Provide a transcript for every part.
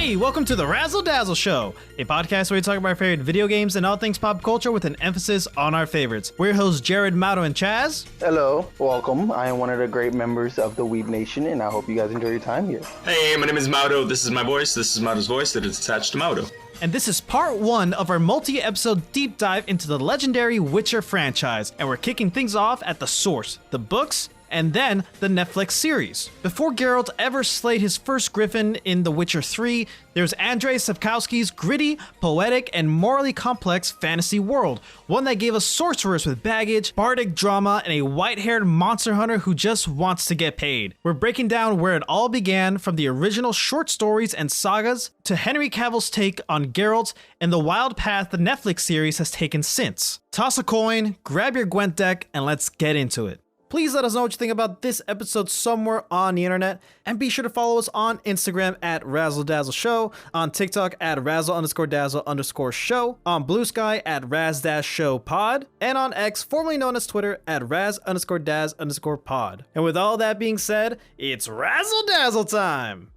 Hey, welcome to the Razzle Dazzle Show, a podcast where we talk about our favorite video games and all things pop culture with an emphasis on our favorites. We're your hosts, Jared, Mauro, and Chaz. Hello, welcome. I am one of the great members of the Weeb Nation, and I hope you guys enjoy your time here. Hey, my name is Mauro. This is my voice. This is Mauro's voice that is attached to Mauro. And this is part one of our multi-episode deep dive into the legendary Witcher franchise. And we're kicking things off at the source, the books, and then the Netflix series. Before Geralt ever slayed his first griffin in The Witcher 3, there's Andrzej Sapkowski's gritty, poetic, and morally complex fantasy world, one that gave us sorcerers with baggage, bardic drama, and a white-haired monster hunter who just wants to get paid. We're breaking down where it all began, from the original short stories and sagas to Henry Cavill's take on Geralt and the wild path the Netflix series has taken since. Toss a coin, grab your Gwent deck, and let's get into it. Please let us know what you think about this episode somewhere on the internet, and be sure to follow us on Instagram at Razzle Dazzle Show, on TikTok at Razzle_Dazzle_Show, on Blue Sky at Raz-Show Pod, and on X, formerly known as Twitter, at Raz_Daz_Pod. And with all that being said, it's Razzle Dazzle time!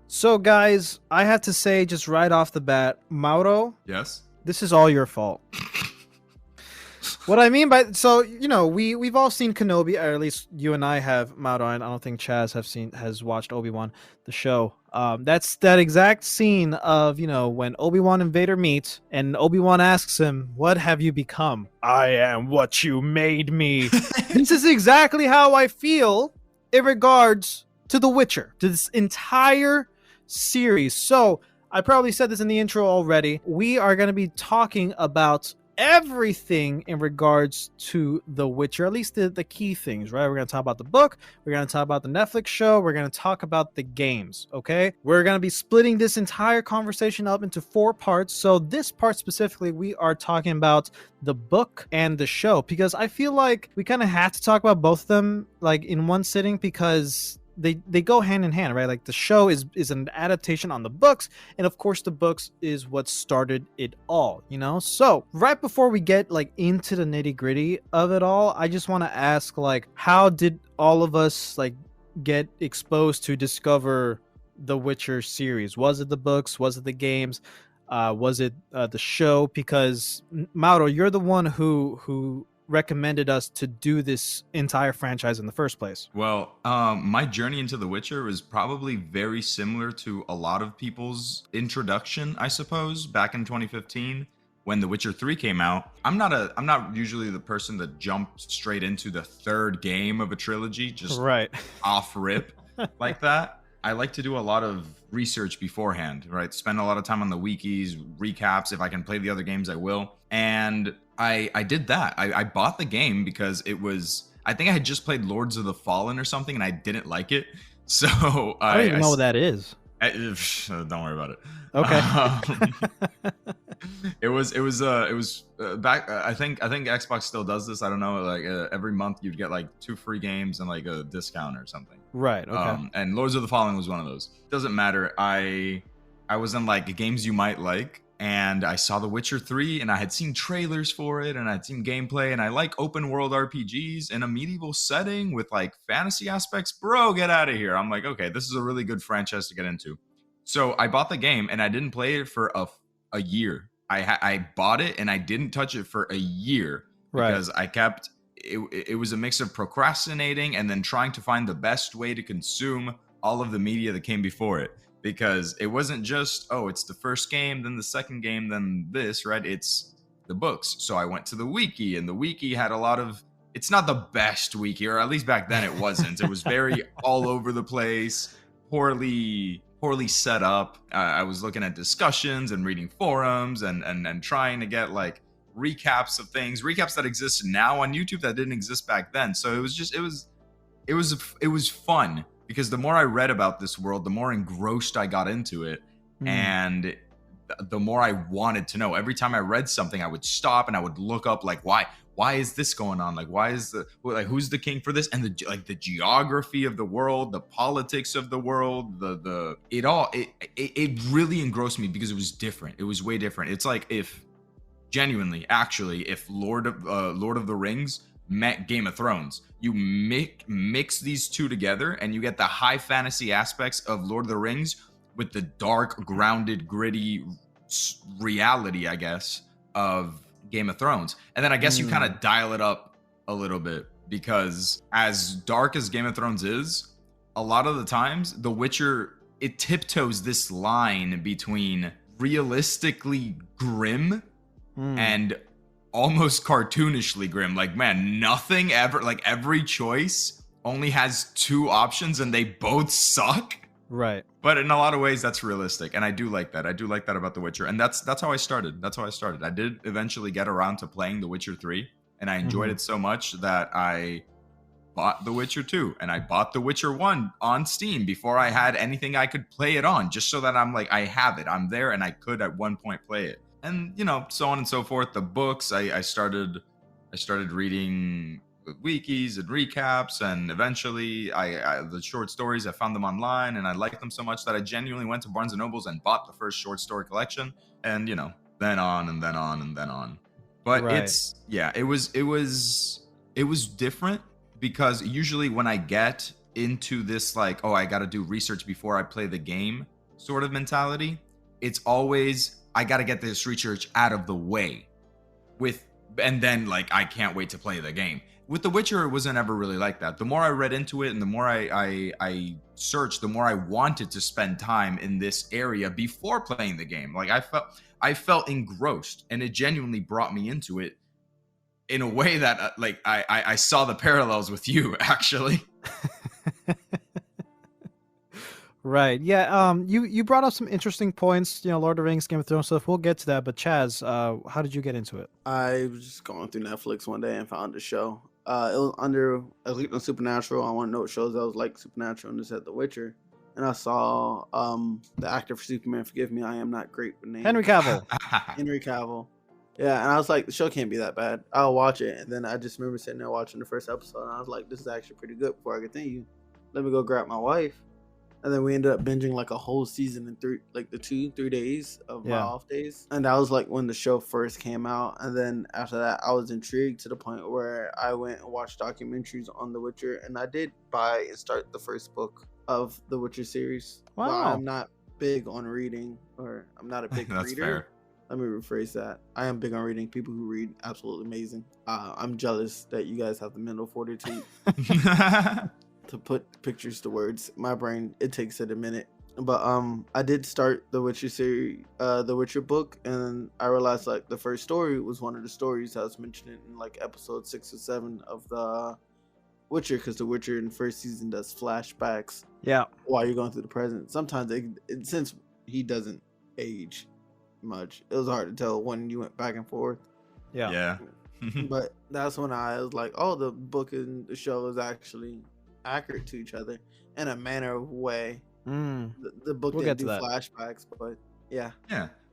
So guys, I have to say just right off the bat, Mauro, yes, this is all your fault. What I mean by, so, you know, we've all seen Kenobi, or at least you and I have, Mauro, and I don't think Chaz has watched Obi-Wan, the show. That's that exact scene of, you know, when Obi-Wan and Vader meet, and Obi-Wan asks him, "What have you become?" "I am what you made me." This is exactly how I feel in regards to The Witcher, to this entire series. So, I probably said this in the intro already. We are going to be talking about everything in regards to The Witcher, at least the key things, right? We're going to talk about the book, we're going to talk about the Netflix show, we're going to talk about the games, okay? We're going to be splitting this entire conversation up into 4 parts. So this part specifically, we are talking about the book and the show, because I feel like we kind of have to talk about both of them like in one sitting, because they go hand in hand, right? Like the show is an adaptation on the books, and of course the books is what started it all, you know? So right before we get like into the nitty gritty of it all, I just want to ask, like, how did all of us like get exposed to discover the Witcher series? Was it the books? Was it the games? Was it the show? Because Mauro, you're the one who recommended us to do this entire franchise in the first place. Well, my journey into The Witcher was probably very similar to a lot of people's introduction, I suppose, back in 2015 when The Witcher 3 came out. I'm not usually the person that jumped straight into the third game of a trilogy, just right off rip like that. I like to do a lot of research beforehand, right? Spend a lot of time on the wikis, recaps. If I can play the other games, I will. And I did that. I bought the game because it was, I think I had just played Lords of the Fallen or something, and I didn't like it. So I don't even know what that is. Don't worry about it. Okay. It was back. I think Xbox still does this. I don't know. Like every month you'd get like 2 free games and like a discount or something. Right. Okay. And Lords of the Fallen was one of those. Doesn't matter. I was in like games you might like, and I saw The Witcher 3, and I had seen trailers for it, and I'd seen gameplay, and I like open world RPGs in a medieval setting with like fantasy aspects. Bro, get out of here. I'm like, okay, this is a really good franchise to get into. So I bought the game, and I didn't play it for a year. I bought it, and I didn't touch it for a year because I kept it was a mix of procrastinating and then trying to find the best way to consume all of the media that came before it. Because it wasn't just, oh, it's the first game, then the second game, then this, right? It's the books. So I went to the wiki, and the wiki had a lot of, it's not the best wiki, or at least back then it wasn't. It was very all over the place, poorly set up. I was looking at discussions and reading forums and trying to get like recaps of things, recaps that exist now on YouTube that didn't exist back then. So it was just, it was fun. Because the more I read about this world, the more engrossed I got into it. And the more I wanted to know. Every time I read something, I would stop and I would look up, like, why is this going on? Like, why is who's the king for this? And the geography of the world, the politics of the world, it really engrossed me because it was different. It was way different. It's like if Lord of the Rings met Game of Thrones. You mix these two together and you get the high fantasy aspects of Lord of the Rings the dark, grounded, gritty reality, I guess, of Game of Thrones. And then I guess you kind of dial it up a little bit, because as dark as Game of Thrones is, a lot of the times The Witcher, it tiptoes this line between realistically grim and almost cartoonishly grim. Like, man, nothing ever, like every choice only has two options and they both suck. Right. But in a lot of ways, that's realistic, and I do like that. I do like that about The Witcher, and that's how I started. I did eventually get around to playing The Witcher 3, and I enjoyed it so much that I bought The Witcher 2, and I bought The Witcher 1 on Steam before I had anything I could play it on, just so that I'm like, I have it. I'm there, and I could at one point play it. And, you know, so on and so forth. The books, I started reading wikis and recaps, and eventually I the short stories, I found them online, and I liked them so much that I genuinely went to Barnes and Nobles and bought the first short story collection, and, you know, then on and then on and then on. But it was different, because usually when I get into this, like, oh, I got to do research before I play the game sort of mentality, it's always, I got to get this research out of the way and then, like, I can't wait to play the game. With The Witcher, it wasn't ever really like that. The more I read into it and the more I searched, the more I wanted to spend time in this area before playing the game. Like, I felt engrossed, and it genuinely brought me into it in a way that, like, I saw the parallels with you, actually. Right. Yeah. You brought up some interesting points, you know, Lord of the Rings, Game of Thrones stuff. We'll get to that. But Chaz, how did you get into it? I was just going through Netflix one day and found a show. It was under, I clicked on Supernatural. I want to know what shows I was like Supernatural, and it said The Witcher. And I saw the actor for Superman. Forgive me, I am not great with names. Henry Cavill. Henry Cavill. Yeah, and I was like, the show can't be that bad. I'll watch it. And then I just remember sitting there watching the first episode, and I was like, this is actually pretty good. Before I continue, let me go grab my wife. And then we ended up binging like a whole season in 3 days of my off days. And that was like when the show first came out. And then after that, I was intrigued to the point where I went and watched documentaries on The Witcher. And I did buy and start the first book of The Witcher series. Wow. But I'm not big on reading, or I'm not a big That's reader. fair. Let me rephrase that. I am big on reading. People who read, absolutely amazing. I'm jealous that you guys have the mental fortitude to put pictures to words. My brain, it takes it a minute. But I did start the Witcher series, the Witcher book, and I realized like the first story was one of the stories I was mentioning in like episode 6 or 7 of the Witcher, because the Witcher in the first season does flashbacks. Yeah. While you're going through the present. Sometimes since he doesn't age much, it was hard to tell when you went back and forth. Yeah. But that's when I was like, oh, the book and the show is actually accurate to each other in a manner of way. The book didn't do flashbacks, but yeah.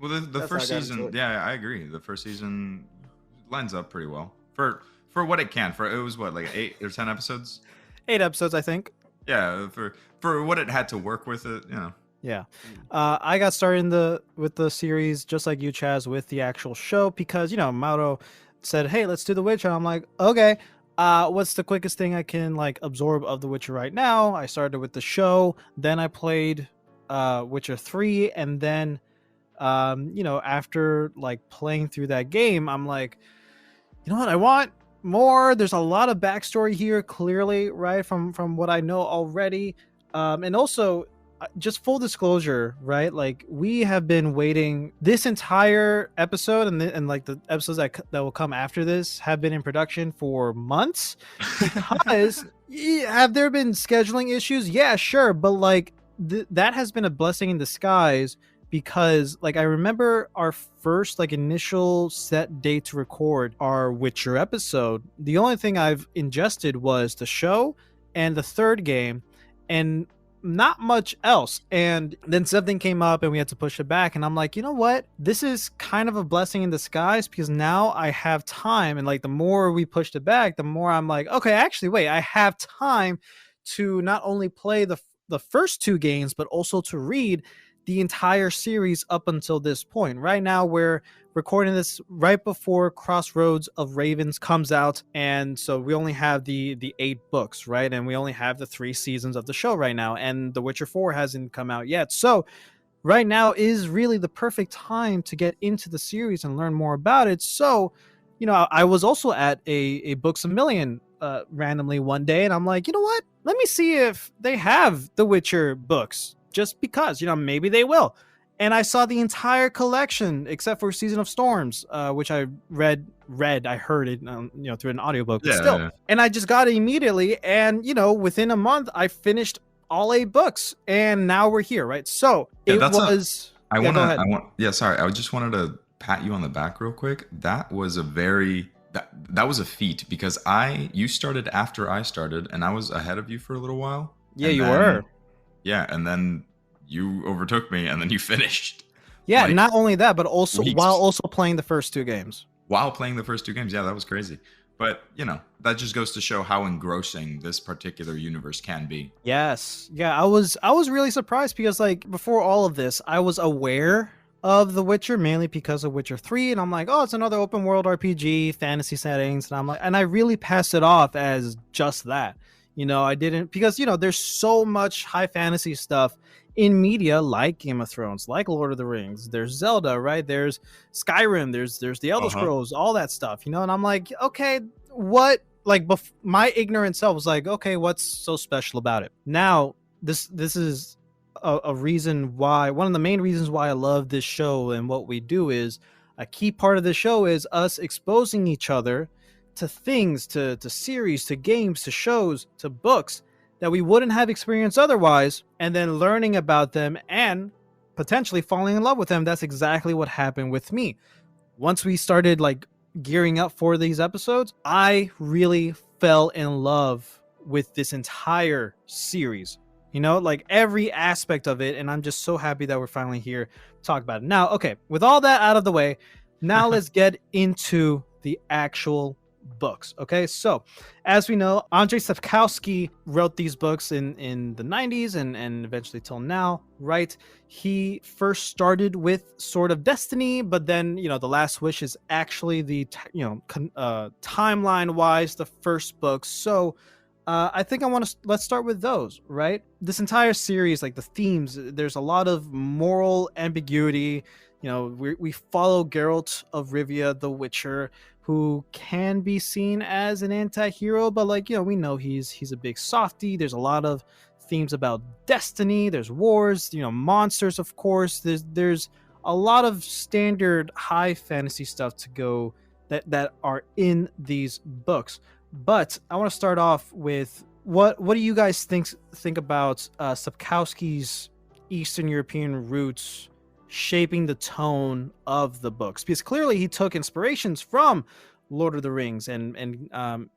Well, the first season, I agree. The first season lines up pretty well for what it can. For it was what, like 8 or 10 episodes? 8 episodes, I think. Yeah, for what it had to work with it, you know. Yeah. I got started with the series just like you, Chaz, with the actual show, because, you know, Mauro said, hey, let's do The Witcher. I'm like, okay. What's the quickest thing I can like absorb of The Witcher right now? I started with the show, then I played Witcher 3, and then you know, after like playing through that game, I'm like, you know what, I want more. There's a lot of backstory here, clearly, right, from what I know already. And also, just full disclosure, right? Like, we have been waiting this entire episode, and like the episodes that will come after this have been in production for months. Because have there been scheduling issues? Yeah, sure, but like that has been a blessing in disguise, because like I remember our first like initial set date to record our Witcher episode. The only thing I've ingested was the show and the third game, and not much else. And then something came up and we had to push it back, and I'm like, you know what, this is kind of a blessing in disguise, because now I have time. And like the more we pushed it back, the more I'm like, okay, actually wait, I have time to not only play the first 2 games, but also to read the entire series up until this point. Right now, we're recording this right before Crossroads of Ravens comes out, and so we only have the 8 books, right? And we only have the 3 seasons of the show right now, and The Witcher 4 hasn't come out yet. So right now is really the perfect time to get into the series and learn more about it. So, I was also at a Books a Million randomly one day, and I'm like, you know what? Let me see if they have the Witcher books, just because, maybe they will. And I saw the entire collection except for Season of Storms, which I read. I heard it, through an audiobook. But still, Yeah. and I just got it immediately. And within a month, I finished all 8 books, and now we're here, right? So Yeah, it that's was. I Yeah, want go to. ahead. Sorry. I just wanted to pat you on the back real quick. That was a very that was a feat because you started after I started, and I was ahead of you for a little while. Yeah, And you then- were. Yeah, and then you overtook me, and then you finished. Yeah, like, not only that, but also weeks. while also playing the first 2 games. While playing the first 2 games. Yeah, that was crazy. But that just goes to show how engrossing this particular universe can be. Yes. Yeah, I was really surprised because before all of this, I was aware of The Witcher mainly because of Witcher 3, and I'm like, oh, it's another open world RPG, fantasy settings, and I really passed it off as just that. I didn't, because there's so much high fantasy stuff in media like Game of Thrones, like Lord of the Rings, there's Zelda, right? There's Skyrim, there's the Elder Scrolls, all that stuff, and I'm like, okay, what, my ignorant self was like, okay, what's so special about it? Now this is a reason why, one of the main reasons why I love this show and what we do is a key part of the show is us exposing each other to things, to series, to games, to shows, to books that we wouldn't have experienced otherwise, and then learning about them and potentially falling in love with them. That's exactly what happened with me. Once we started gearing up for these episodes, I really fell in love with this entire series. Every aspect of it, and I'm just so happy that we're finally here to talk about it. Now, okay, with all that out of the way, now let's get into the actual books. Okay, so as we know, Andrzej Sapkowski wrote these books in the 90s and eventually till now, right? He first started with Sword of Destiny, but then The Last Wish is actually the timeline wise the first book. So I think let's start with those, right? This entire series, the themes, there's a lot of moral ambiguity. We follow Geralt of Rivia, the Witcher, who can be seen as an anti-hero, but we know he's a big softie. There's a lot of themes about destiny. There's wars, monsters, of course. There's a lot of standard high fantasy stuff to go that are in these books. But I want to start off with what do you guys think about Sapkowski's Eastern European roots shaping the tone of the books? Because clearly he took inspirations from Lord of the Rings and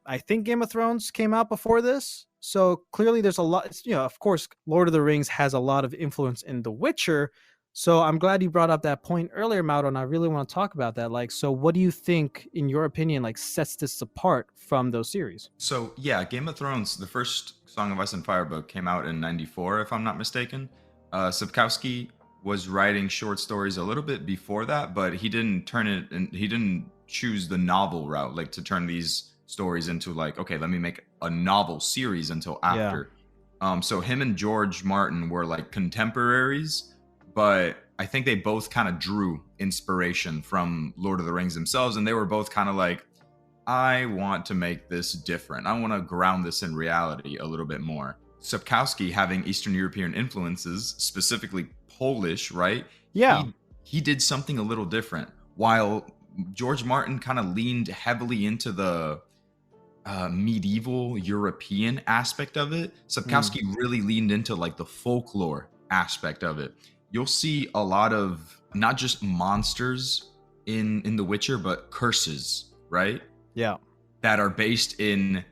I think Game of Thrones came out before this. So clearly there's a lot, of course, Lord of the Rings has a lot of influence in The Witcher. So I'm glad you brought up that point earlier, Mauro, and I really want to talk about that. So what do you think, in your opinion, sets this apart from those series? So yeah, Game of Thrones, the first Song of Ice and Fire book came out in '94, if I'm not mistaken. Sapkowski was writing short stories a little bit before that, but he didn't choose the novel route, to turn these stories into okay, let me make a novel series until after. Yeah. So him and George Martin were contemporaries, but I think they both kind of drew inspiration from Lord of the Rings themselves, and they were both kind of I want to make this different. I want to ground this in reality a little bit more. Sapkowski, having Eastern European influences, specifically Polish, right? Yeah. He did something a little different. While George Martin kind of leaned heavily into the medieval European aspect of it, Sapkowski really leaned into the folklore aspect of it. You'll see a lot of not just monsters in The Witcher, but curses, right? Yeah. That are based in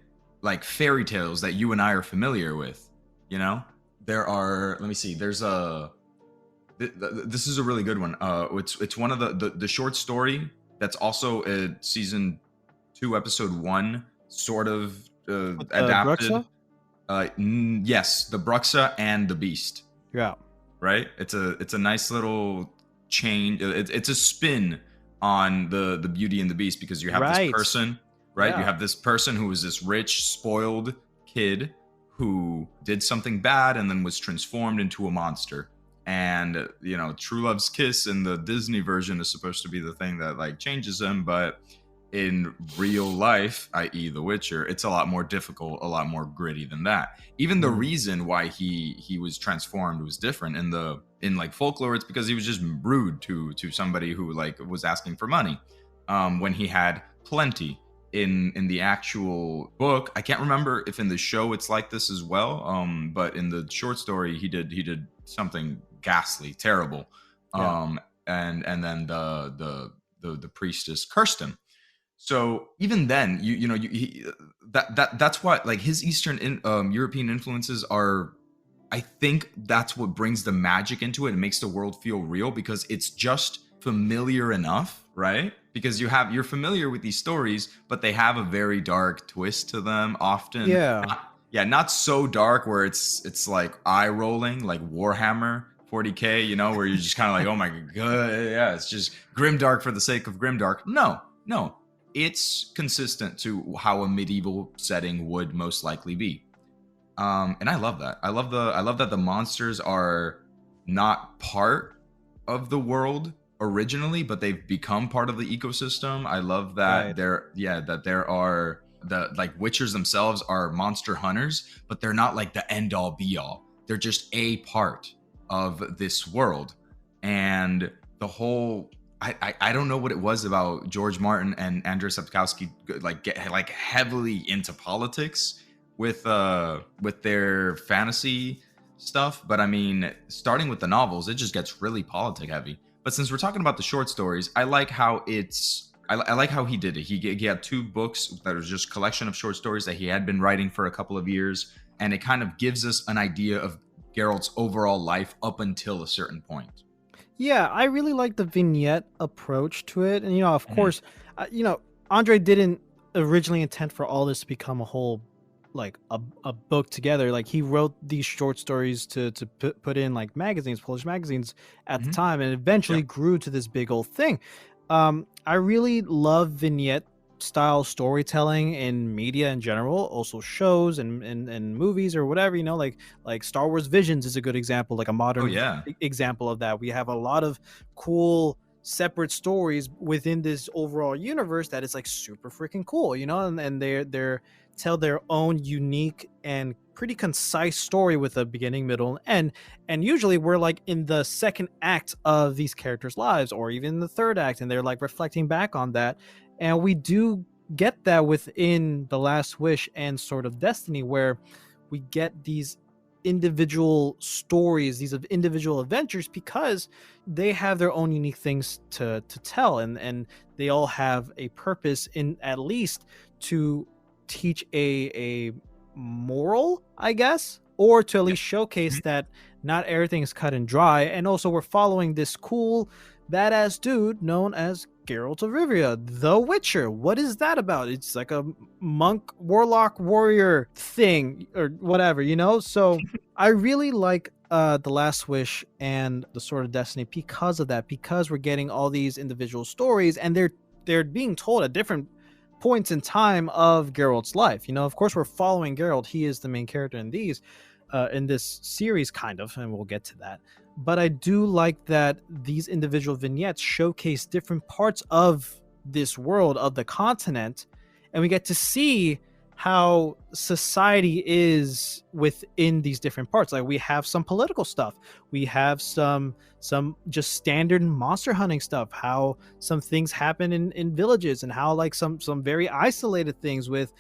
fairy tales that you and I are familiar with. There are, let me see, there's this is a really good one. It's one of the short story that's also a season 2 episode 1 sort of adapted. Bruxa? Yes, the Bruxa and the Beast. Yeah. right? It's a nice little change. It's a spin on the Beauty and the Beast, because you have this Right. person, right? You Yeah. have this person who is this rich, spoiled kid who did something bad and then was transformed into a monster. And true love's kiss in the Disney version is supposed to be the thing that like changes him, but in real life, i.e. The Witcher, it's a lot more difficult, a lot more gritty than that. Even the reason why he was transformed was different. In like folklore, it's because he was just rude to somebody who like was asking for money, when he had plenty. In the actual book, I can't remember if in the show it's like this as well, but in the short story he did something ghastly, terrible. Yeah. And then the priestess cursed him. So even then, that's why like his European influences are. I think that's what brings the magic into it and makes the world feel real, because it's just familiar enough, right? Because you're familiar with these stories, but they have a very dark twist to them often. Yeah. Not so dark where it's like eye rolling, like Warhammer 40K, where you're just kind of like, oh my god, yeah, it's just grimdark for the sake of grimdark. No, it's consistent to how a medieval setting would most likely be. And I love that. I love that the monsters are not part of the world originally, but they've become part of the ecosystem. I love that there are the like witchers themselves are monster hunters, but they're not like the end all be all. They're just a part of this world. And the whole I don't know what it was about George Martin and Andrzej Sapkowski like get like heavily into politics with their fantasy stuff, but I mean, starting with the novels, it just gets really politic heavy. But since we're talking about the short stories, I like how I like how he did it. He had 2 books that was just collection of short stories that he had been writing for a couple of years, and it kind of gives us an idea of Geralt's overall life up until a certain point. Yeah, I really like the vignette approach to it. And, of course, Andre didn't originally intend for all this to become a whole, like, a book together. Like, he wrote these short stories to put in, like, magazines, Polish magazines at the time, and eventually grew to this big old thing. I really love vignette style storytelling in media in general, also shows and movies or whatever, like Star Wars Visions is a good example, like a modern example of that. We have a lot of cool separate stories within this overall universe that is like super freaking cool, and they're tell their own unique and pretty concise story with a beginning, middle, and end. And usually we're like in the second act of these characters' lives, or even the third act, and they're like reflecting back on that. And we do get that within The Last Wish and Sword of Destiny, where we get these individual stories, these individual adventures, because they have their own unique things to tell, and they all have a purpose, in at least to teach a moral, I guess, or to at least showcase that not everything is cut and dry. And also we're following this cool badass dude known as Geralt of Rivia, the Witcher. What is that about? It's like a monk, warlock, warrior thing, or whatever, So I really like The Last Wish and The Sword of Destiny because of that, because we're getting all these individual stories, and they're being told at different points in time of Geralt's life. Of course, we're following Geralt. He is the main character in this series, kind of, and we'll get to that. But I do like that these individual vignettes showcase different parts of this world, of the continent, and we get to see how society is within these different parts. Like, we have some political stuff, we have some just standard monster hunting stuff, how some things happen in villages, and how like some very isolated things with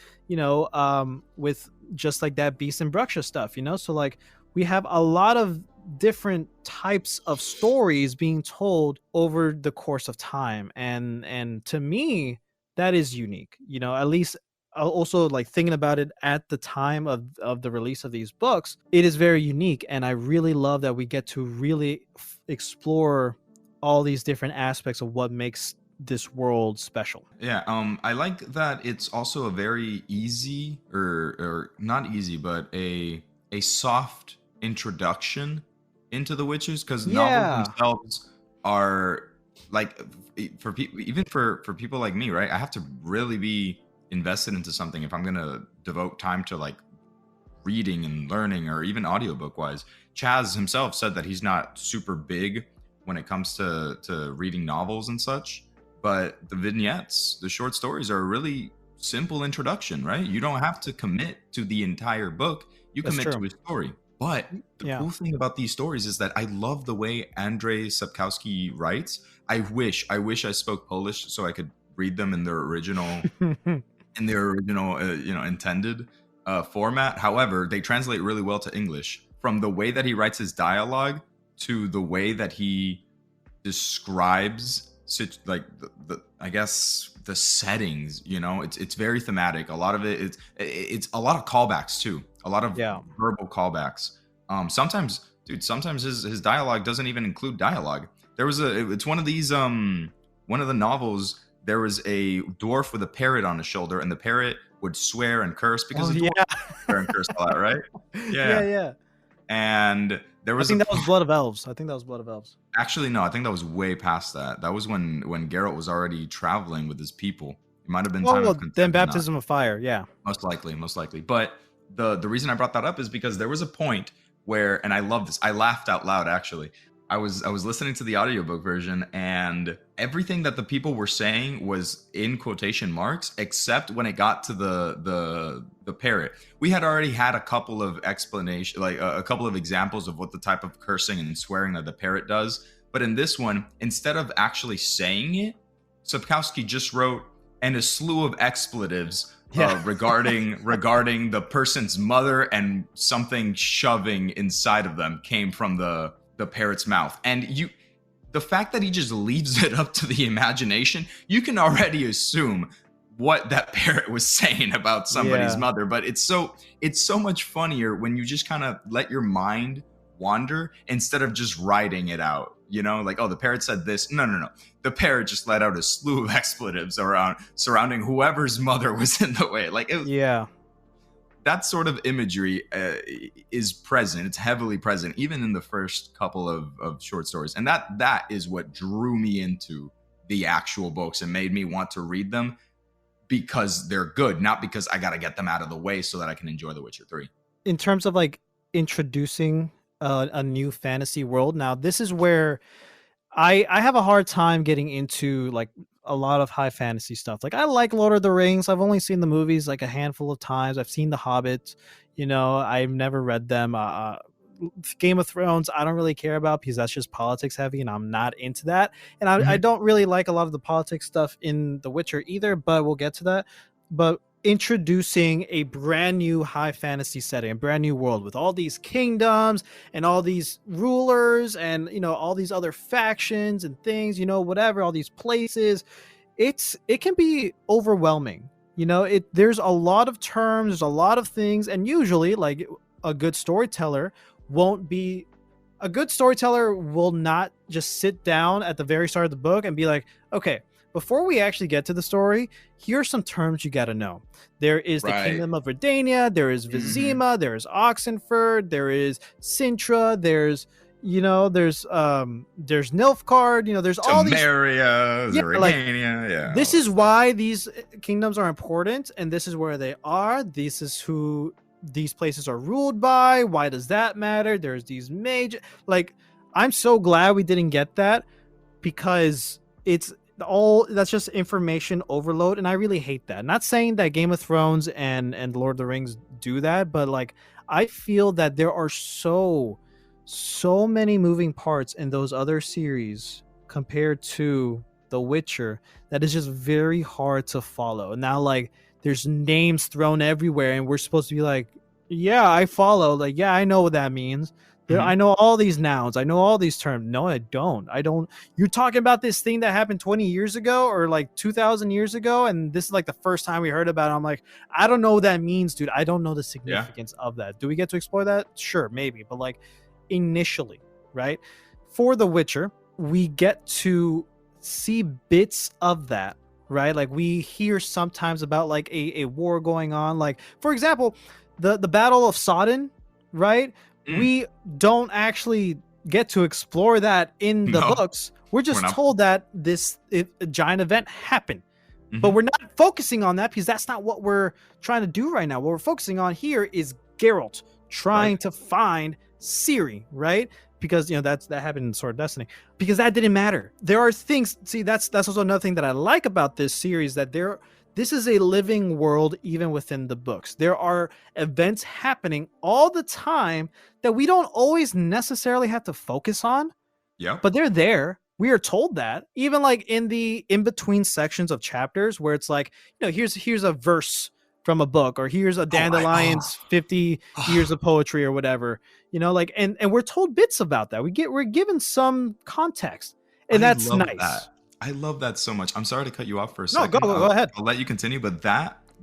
with just like that Beast and Bruxa stuff, so like we have a lot of different types of stories being told over the course of time, and to me that is unique, at least. Also, like, thinking about it at the time of the release of these books, it is very unique, and I really love that we get to really explore all these different aspects of what makes this world special. Yeah, I like that it's also a very easy, or not easy, but a soft introduction into the Witchers, because novels Yeah. themselves are like, for people, even for people like me, right? I have to really be invested into something if I'm gonna devote time to like reading and learning, or even audiobook wise. Chaz himself said that he's not super big when it comes to reading novels and such, but the vignettes, the short stories, are a really simple introduction, right? You don't have to commit to the entire book. You That's commit true. to a story. But the Yeah. cool thing about these stories is that I love the way Andrzej Sapkowski writes. I wish I spoke Polish so I could read them in their original intended format. However, they translate really well to English. From the way that he writes his dialogue to the way that he describes like the I guess the settings, it's very thematic. A lot of it's a lot of callbacks too. A lot of Yeah. verbal callbacks. Sometimes his dialogue doesn't even include dialogue. It's one of these one of the novels. There was a dwarf with a parrot on his shoulder, and the parrot would swear and curse because the dwarf swear and curse a lot, right? Yeah. And there I was think that was Blood of Elves. Actually, no, I think that was way past that. That was when Geralt was already traveling with his people. It might have been time of consent, Then but not. Baptism of Fire. Yeah. Most likely. But the reason I brought that up is because there was a point where, and I love this, I laughed out loud actually. I was listening to the audiobook version, and everything that the people were saying was in quotation marks, except when it got to the parrot. We had already had a couple of explanation, like a couple of examples of what the type of cursing and swearing that the parrot does. But in this one, instead of actually saying it, Sapkowski just wrote, and a slew of expletives regarding the person's mother, and something shoving inside of them came from the parrot's mouth. And the fact that he just leaves it up to the imagination, you can already assume what that parrot was saying about somebody's mother. But it's so much funnier when you just kind of let your mind wander instead of just writing it out. Like, oh, the parrot said this. No. The parrot just let out a slew of expletives surrounding whoever's mother was in the way. Like, that sort of imagery is present. It's heavily present, even in the first couple of short stories. And that is what drew me into the actual books and made me want to read them, because they're good, not because I got to get them out of the way so that I can enjoy The Witcher 3. In terms of like introducing a new fantasy world, now this is where I have a hard time getting into like a lot of high fantasy stuff. Like, I like Lord of the Rings. I've only seen the movies like a handful of times. I've seen The Hobbit. I've never read them. Game of Thrones, I don't really care about, because that's just politics heavy, and I'm not into that. And I don't really like a lot of the politics stuff in The Witcher either, but we'll get to that. But introducing a brand new high fantasy setting, a brand new world with all these kingdoms and all these rulers and all these other factions and things, whatever, all these places, it can be overwhelming. There's a lot of terms, there's a lot of things, and usually, like, a good storyteller will not just sit down at the very start of the book and be like, okay, before we actually get to the story, here are some terms you got to know. There is the Kingdom of Redania, there is Vizima, there is Oxenford, there is Cintra, there's Nilfgaard, there's all these Redania, This is why these kingdoms are important, and this is where they are. This is who these places are ruled by. Why does that matter? There's these major, like, I'm so glad we didn't get that, because that's just information overload, and I really hate that. Not saying that Game of Thrones and Lord of the Rings do that, but like, I feel that there are so many moving parts in those other series compared to The Witcher that is just very hard to follow. Now, like, there's names thrown everywhere, and we're supposed to be like, yeah, I follow, like, yeah, I know what that means. I know all these nouns. I know all these terms. No, I don't. You're talking about this thing that happened 20 years ago or like 2,000 years ago, and this is like the first time we heard about it. I'm like, I don't know what that means, dude. I don't know the significance of that. Do we get to explore that? Sure, maybe. But like, initially, right? For The Witcher, we get to see bits of that, right? Like, we hear sometimes about like a war going on. Like, for example, the Battle of Sodden, right? We don't actually get to explore that in the No, books. We're just not. told that a giant event happened. But we're not focusing on that because that's not what we're trying to do right now. What we're focusing on here is Geralt trying to find Ciri, right? Because that happened in Sword of Destiny. Because that didn't matter. There are things. See, that's also another thing that I like about this series, that this is a living world even within the books. There are events happening all the time that we don't always necessarily have to focus on. Yeah. But they're there. We are told that, even like in the in-between sections of chapters where it's like, here's a verse from a book, or here's a Dandelion's 50 years of poetry or whatever, and we're told bits about that. We're given some context, and that's nice. I love that so much. I'm sorry to cut you off for a second. No, go ahead. I'll let you continue, but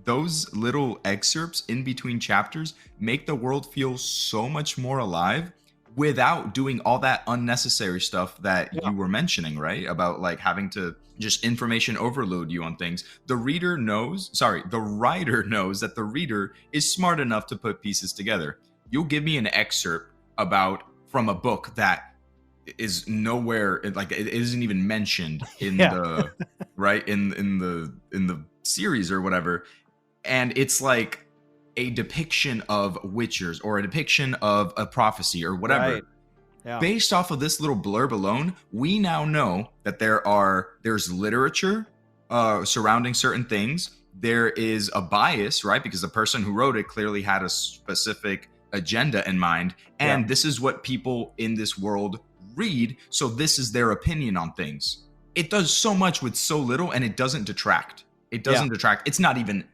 those little excerpts in between chapters make the world feel so much more alive, without doing all that unnecessary stuff that you were mentioning, right? About like having to just information overload you on things. The writer knows that the reader is smart enough to put pieces together. You'll give me an excerpt from a book that is nowhere, like it isn't even mentioned in the right in the series or whatever, and it's like a depiction of witchers or a depiction of a prophecy or whatever. Right. Yeah. Based off of this little blurb alone, we now know that there's literature surrounding certain things. There is a bias, right? Because the person who wrote it clearly had a specific agenda in mind. And this is what people in this world read. So this is their opinion on things. It does so much with so little, and it doesn't detract. Detract. It's not even...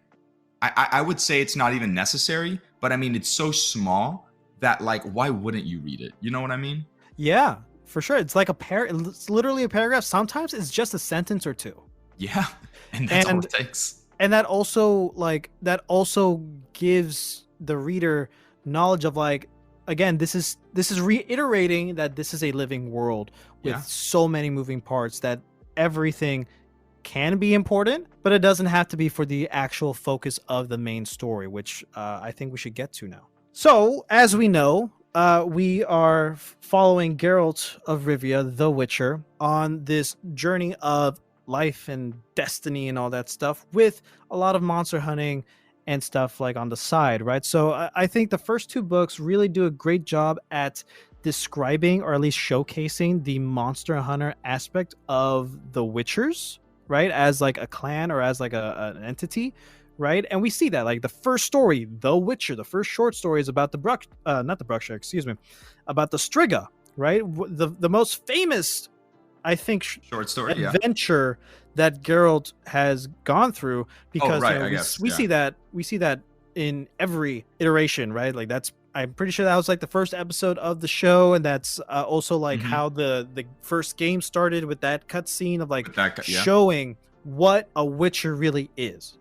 I would say it's not even necessary, but I mean, it's so small that, like, why wouldn't you read it? You know what I mean? Yeah, for sure. It's like it's literally a paragraph. Sometimes it's just a sentence or two. Yeah, and that's all it takes. And that also gives the reader knowledge of, like, again, this is reiterating that this is a living world with so many moving parts that everything can be important, but it doesn't have to be for the actual focus of the main story, which I think we should get to now. So, as we know, we are following Geralt of Rivia, the Witcher, on this journey of life and destiny and all that stuff, with a lot of monster hunting and stuff like on the side, right? So I think the first two books really do a great job at describing, or at least showcasing, the monster hunter aspect of the Witchers, right, as like a clan or as like an entity, right? And we see that, like, the first story, The Witcher, the first short story is about about the Striga, right? The most famous, I think, short story adventure that Geralt has gone through, because we see that in every iteration, right? Like, I'm pretty sure that was like the first episode of the show, and that's also like how the first game started, with that cutscene of like showing what a Witcher really is.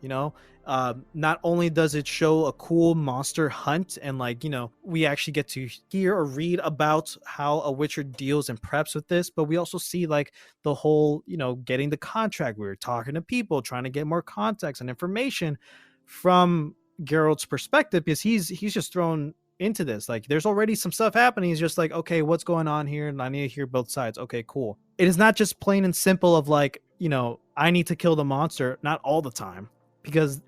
Not only does it show a cool monster hunt, and like we actually get to hear or read about how a Witcher deals and preps with this, but we also see like the whole getting the contract. We were talking to people, trying to get more context and information from Geralt's perspective, because he's just thrown into this. Like, there's already some stuff happening. He's just like, okay, what's going on here? And I need to hear both sides. Okay, cool. It is not just plain and simple of like, I need to kill the monster. Not all the time, because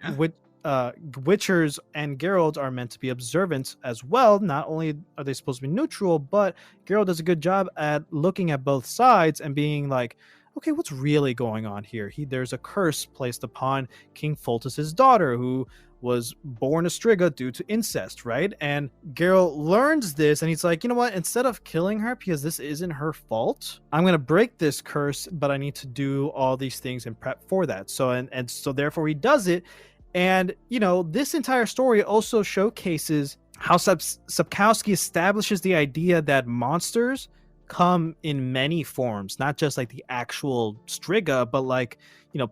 Witchers and Geralt are meant to be observant as well. Not only are they supposed to be neutral, but Geralt does a good job at looking at both sides and being like, okay, what's really going on here? There's a curse placed upon King Foltest's daughter, who was born a Striga due to incest, right? And Geralt learns this, and he's like, you know what? Instead of killing her, because this isn't her fault, I'm going to break this curse, but I need to do all these things and prep for that. So, and so therefore he does it. And, this entire story also showcases how Sapkowski establishes the idea that monsters come in many forms, not just like the actual Striga, but like,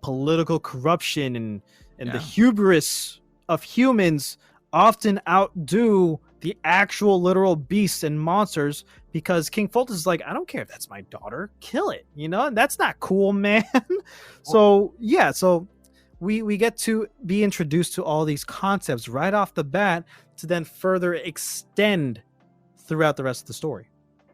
political corruption and the hubris of humans often outdo the actual literal beasts and monsters, because King Foltest is like, I don't care if that's my daughter, kill it, and that's not cool, man. So we get to be introduced to all these concepts right off the bat, to then further extend throughout the rest of the story.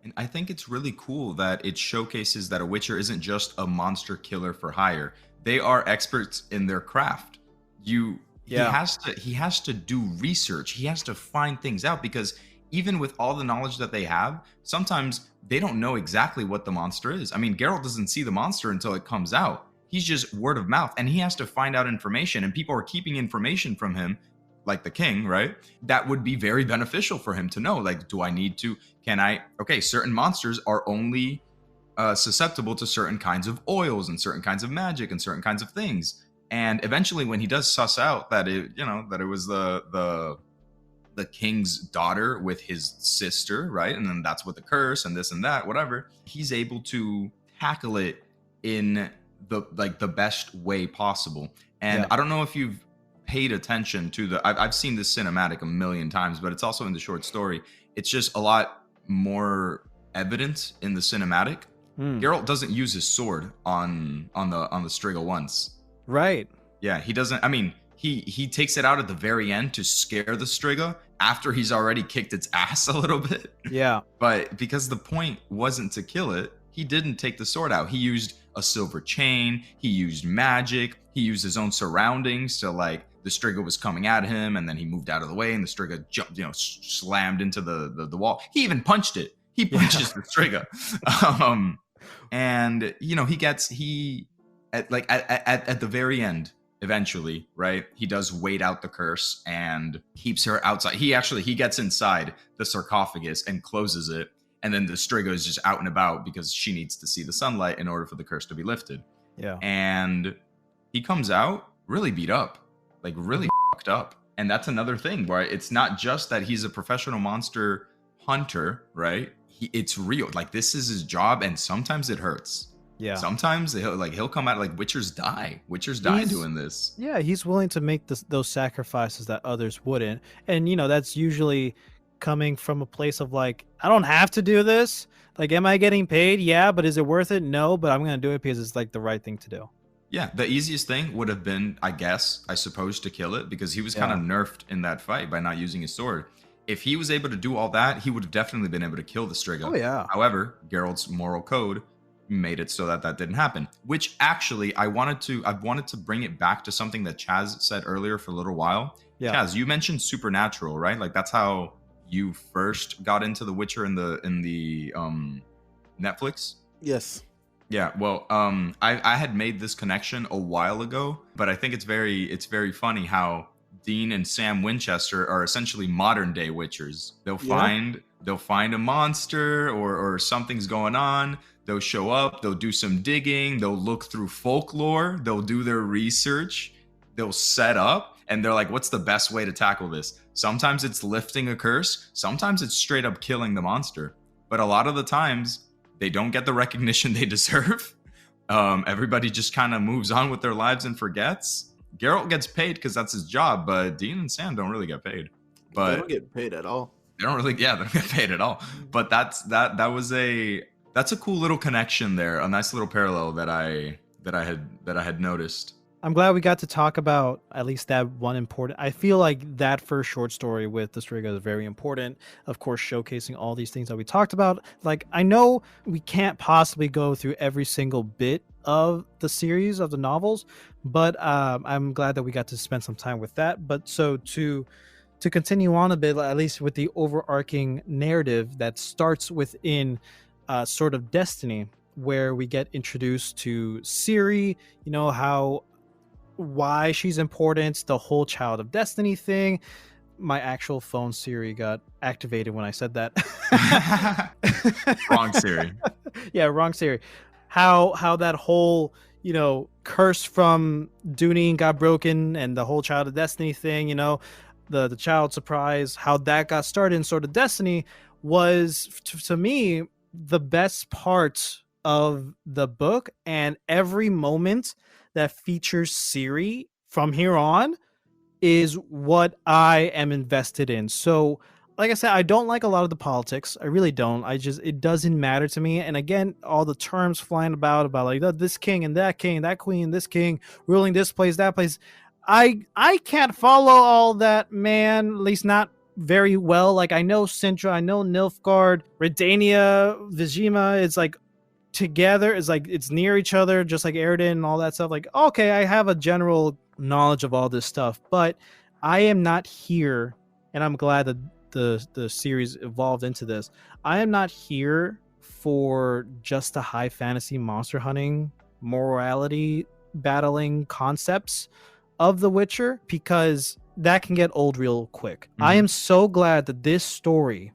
And I think it's really cool that it showcases that a Witcher isn't just a monster killer for hire. They are experts in their craft. Yeah. He has to do research. He has to find things out because even with all the knowledge that they have, sometimes they don't know exactly what the monster is. I mean, Geralt doesn't see the monster until it comes out. He's just word of mouth, and he has to find out information, and people are keeping information from him, like the king, right? That would be very beneficial for him to know. Like, do I need to, okay, certain monsters are only susceptible to certain kinds of oils and certain kinds of magic and certain kinds of things. And eventually when he does suss out that that it was the king's daughter with his sister, right? And then that's with the curse and this and that, whatever. He's able to tackle it in the best way possible. And Yeah. I don't know if you've paid attention to I've seen this cinematic a million times, but it's also in the short story. It's just a lot more evident in the cinematic. Geralt doesn't use his sword on the Striga once. Right. Yeah, he doesn't. I mean, he takes it out at the very end to scare the Striga after he's already kicked its ass a little bit. Yeah. But because the point wasn't to kill it, he didn't take the sword out. He used a silver chain. He used magic. He used his own surroundings to, like, the Striga was coming at him, and then he moved out of the way, and the Striga jumped, slammed into the wall. He even punched it. He punches the Striga. And at the very end, eventually, right, he does wait out the curse and keeps her outside. He gets inside the sarcophagus and closes it, and then the Striga is just out and about because she needs to see the sunlight in order for the curse to be lifted. Yeah. And he comes out really beat up, like really fucked up. And that's another thing where it's not just that he's a professional monster hunter, right? It's real. Like, this is his job, and sometimes it hurts. Yeah. Sometimes he'll come out like Witchers die. Witchers die doing this. Yeah, he's willing to make those sacrifices that others wouldn't. And, that's usually coming from a place of, like, I don't have to do this. Like, am I getting paid? Yeah, but is it worth it? No, but I'm going to do it because it's, like, the right thing to do. Yeah, the easiest thing would have been, I suppose, to kill it, because he was kind of nerfed in that fight by not using his sword. If he was able to do all that, he would have definitely been able to kill the Striga. Oh, yeah. However, Geralt's moral code made it so that didn't happen. Which actually, I wanted to bring it back to something that Chaz said earlier for a little while. Yeah. Chaz, you mentioned supernatural, right? Like, that's how you first got into The Witcher in the Netflix. Yes. Yeah, well, I had made this connection a while ago, but I think it's very funny how Dean and Sam Winchester are essentially modern day Witchers. They'll find a monster or something's going on. They'll show up, they'll do some digging, they'll look through folklore, they'll do their research, they'll set up, and they're like, what's the best way to tackle this? Sometimes it's lifting a curse, sometimes it's straight up killing the monster. But a lot of the times, they don't get the recognition they deserve. Everybody just kind of moves on with their lives and forgets. Geralt gets paid because that's his job, but Dean and Sam don't really get paid. But they don't get paid at all. They don't get paid at all. But that's a cool little connection there, a nice little parallel that I had noticed. I'm glad we got to talk about at least that one important. I feel like that first short story with the Striga is very important. Of course, showcasing all these things that we talked about. Like, I know we can't possibly go through every single bit of the series of the novels, but I'm glad that we got to spend some time with that. But so to continue on a bit, at least with the overarching narrative that starts within sort of Destiny, where we get introduced to Ciri, why she's important, the whole Child of Destiny thing. My actual phone Siri got activated when I said that. Wrong Siri. Yeah, wrong Siri. How that whole, curse from Duny got broken, and the whole Child of Destiny thing, the child surprise, how that got started in sort of Destiny was, to me, the best part of the book. And every moment that features Ciri from here on is what I am invested in. So, like I said, I don't like a lot of the politics. I really don't. It doesn't matter to me. And again, all the terms flying about like this king and that queen, this king ruling this place, that place. I can't follow all that, man. At least not very well. Like I know Cintra, I know Nilfgaard, Redania, Vizima. It's like together. It's like it's near each other, just like Eridan and all that stuff. Like okay, I have a general knowledge of all this stuff, but I am not here, and I'm glad that the series evolved into this. I am not here for just a high fantasy monster hunting, morality battling concepts of The Witcher, because that can get old real quick. I am so glad that this story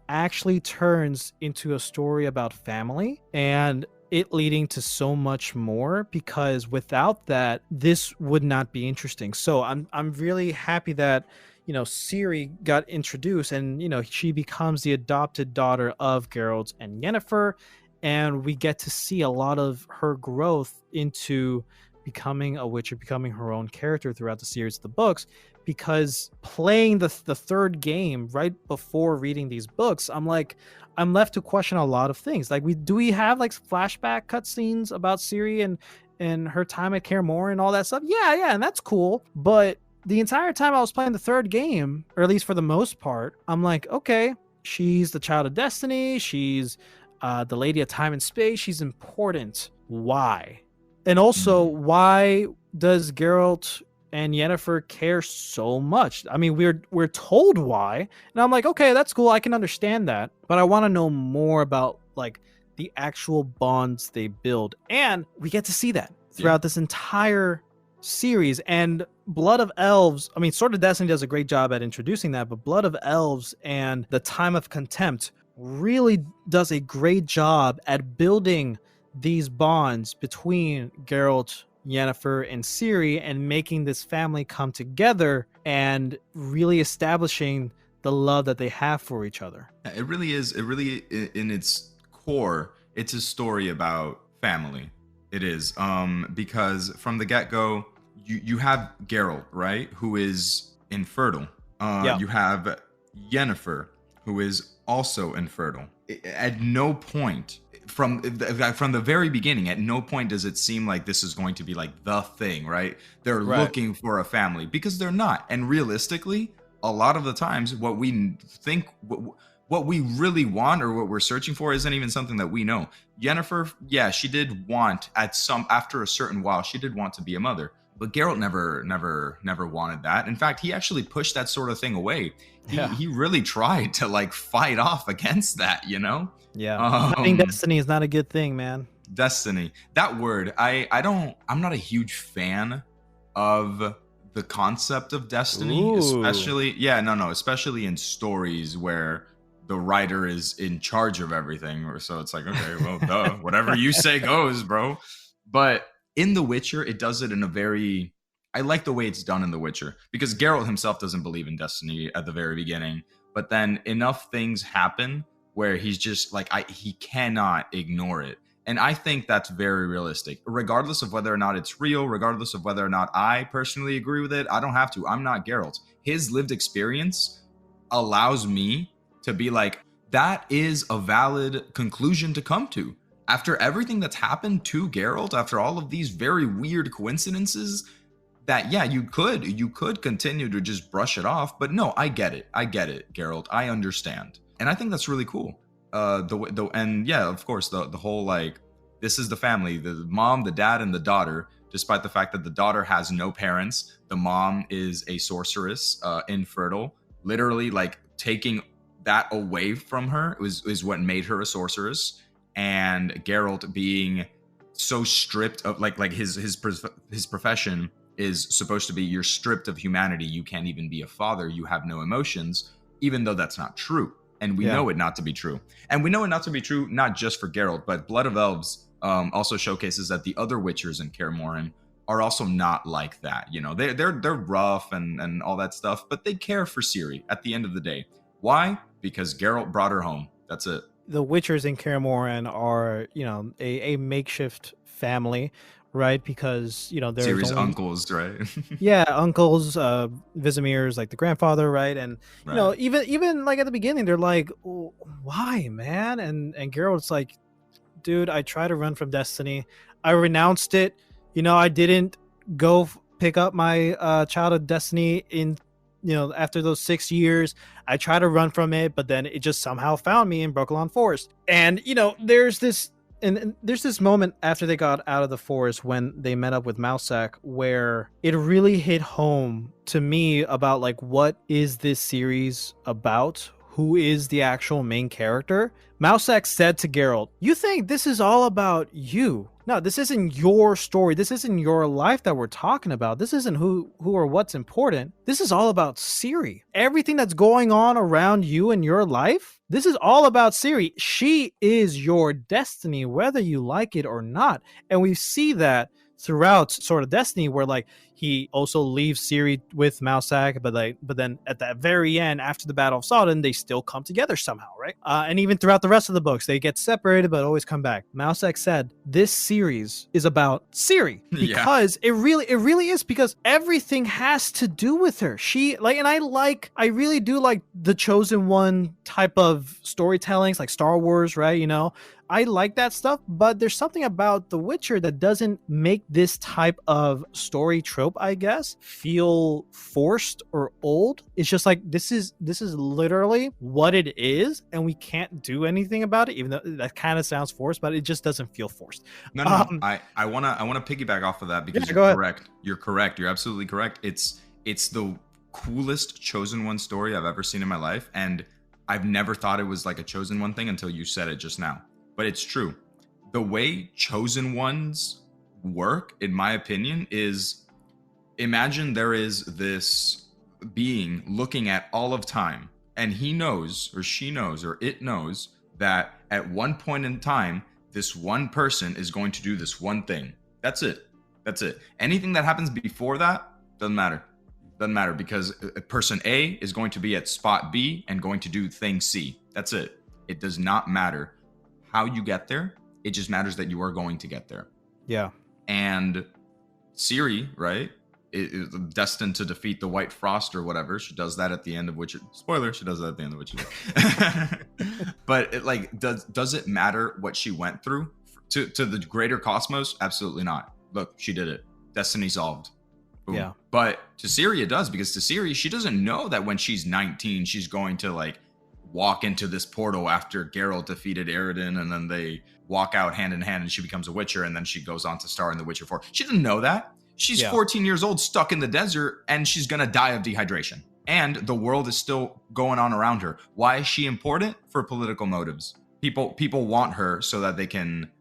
actually turns into a story about family and it leading to so much more, because without that this would not be interesting. So I'm really happy that Ciri got introduced, and she becomes the adopted daughter of Geralt and Yennefer, and we get to see a lot of her growth into becoming a Witcher, becoming her own character throughout the series of the books. Because playing the third game right before reading these books, I'm left to question a lot of things. Like do we have like flashback cutscenes about Ciri and her time at Kaer Morhen and all that stuff? Yeah, and that's cool. But the entire time I was playing the third game, or at least for the most part, I'm like, okay, she's the child of destiny. She's the lady of time and space. She's important. Why? And also, why does Geralt and Yennefer care so much? I mean, we're told why, and I'm like, okay, that's cool. I can understand that, but I want to know more about like the actual bonds they build, and we get to see that throughout this entire series. And Blood of Elves, I mean, Sword of Destiny does a great job at introducing that, but Blood of Elves and The Time of Contempt really does a great job at building these bonds between Geralt, Yennefer, and Ciri, and making this family come together and really establishing the love that they have for each other. It really is. It really, in its core, it's a story about family. It is, because from the get-go, you have Geralt, right, who is infertile. You have Yennefer, who is also infertile. At no point from the very beginning, at no point does it seem like this is going to be like the thing, right? They're looking for a family, because they're not. And realistically, a lot of the times what we think, what we really want or what we're searching for isn't even something that we know. Yennefer, yeah, she did want after a certain while, she did want to be a mother. But Geralt never wanted that. In fact, he actually pushed that sort of thing away. He really tried to like fight off against that, Yeah. Fighting destiny is not a good thing, man. Destiny. That word, I'm not a huge fan of the concept of destiny, especially especially in stories where the writer is in charge of everything. Or so it's like, okay, well, duh, whatever you say goes, bro. But in The Witcher, it does it in a very... I like the way it's done in The Witcher, because Geralt himself doesn't believe in destiny at the very beginning, but then enough things happen where he's just like, he cannot ignore it. And I think that's very realistic, regardless of whether or not it's real, regardless of whether or not I personally agree with it. I don't have to. I'm not Geralt. His lived experience allows me to be like, that is a valid conclusion to come to. After everything that's happened to Geralt, after all of these very weird coincidences, that, yeah, you could continue to just brush it off. But no, I get it, Geralt. I understand. And I think that's really cool. And yeah, of course, the whole, like, this is the family, the mom, the dad, and the daughter, despite the fact that the daughter has no parents. The mom is a sorceress, infertile, literally, like, taking that away from her is what made her a sorceress. And Geralt being so stripped of like his profession is supposed to be, you're stripped of humanity. You can't even be a father. You have no emotions, even though that's not true. And we know it not to be true. And we know it not to be true, not just for Geralt, but Blood of Elves also showcases that the other Witchers in Kaer Morhen are also not like that. They're rough and all that stuff, but they care for Ciri at the end of the day. Why? Because Geralt brought her home. That's it. The Witchers in Kaer Morhen are, a makeshift family, right? Because, there's Ciri's uncles, right? Yeah, uncles, Vizmir's like the grandfather, right? And even like at the beginning, they're like, why, man? And Geralt's like, dude, I tried to run from destiny. I renounced it. I didn't go pick up my child of destiny after those 6 years, I tried to run from it, but then it just somehow found me in Brooklyn Forest. And there's this moment after they got out of the forest when they met up with Mousak where it really hit home to me about like, what is this series about? Who is the actual main character? Mousak said to Geralt, "You think this is all about you? No, this isn't your story. This isn't your life that we're talking about. This isn't who or what's important. This is all about Ciri. Everything that's going on around you in your life, this is all about Ciri. She is your destiny, whether you like it or not." And we see that throughout sort of Destiny, where like he also leaves Ciri with Mousak, but then at the very end, after the Battle of Sodden, they still come together somehow, right? And even throughout the rest of the books, they get separated but always come back. Mousak said this series is about Ciri because it really is, because everything has to do with her. She like, and I really do like the Chosen One type of storytellings, like Star Wars, right? I like that stuff, but there's something about The Witcher that doesn't make this type of story trope, I guess, feel forced or old. It's just like, this is literally what it is, and we can't do anything about it, even though that kind of sounds forced, but it just doesn't feel forced. No. I wanna piggyback off of that because you're correct. You're correct. You're absolutely correct. It's the coolest Chosen One story I've ever seen in my life, and I've never thought it was like a Chosen One thing until you said it just now. But it's true. The way Chosen Ones work, in my opinion, is, imagine there is this being looking at all of time, and he knows, or she knows, or it knows that at one point in time, this one person is going to do this one thing. That's it. Anything that happens before that doesn't matter. Doesn't matter, because person A is going to be at spot B and going to do thing C. That's it. It does not matter how you get there. It just matters that you are going to get there. Yeah. And Ciri, right, is destined to defeat the White Frost or whatever. She does that at the end of Witcher. Spoiler, she does that at the end of Witcher. But it, like, does it matter what she went through to the greater cosmos? Absolutely not. Look, she did it. Destiny solved. Boom. Yeah. But to Ciri it does, because to Ciri, she doesn't know that when she's 19, she's going to like walk into this portal after Geralt defeated Eridan, and then they walk out hand in hand and she becomes a Witcher, and then she goes on to star in The Witcher 4. She didn't know that. She's 14 years old, stuck in the desert, and she's going to die of dehydration. And the world is still going on around her. Why is she important? For political motives. People want her so that they can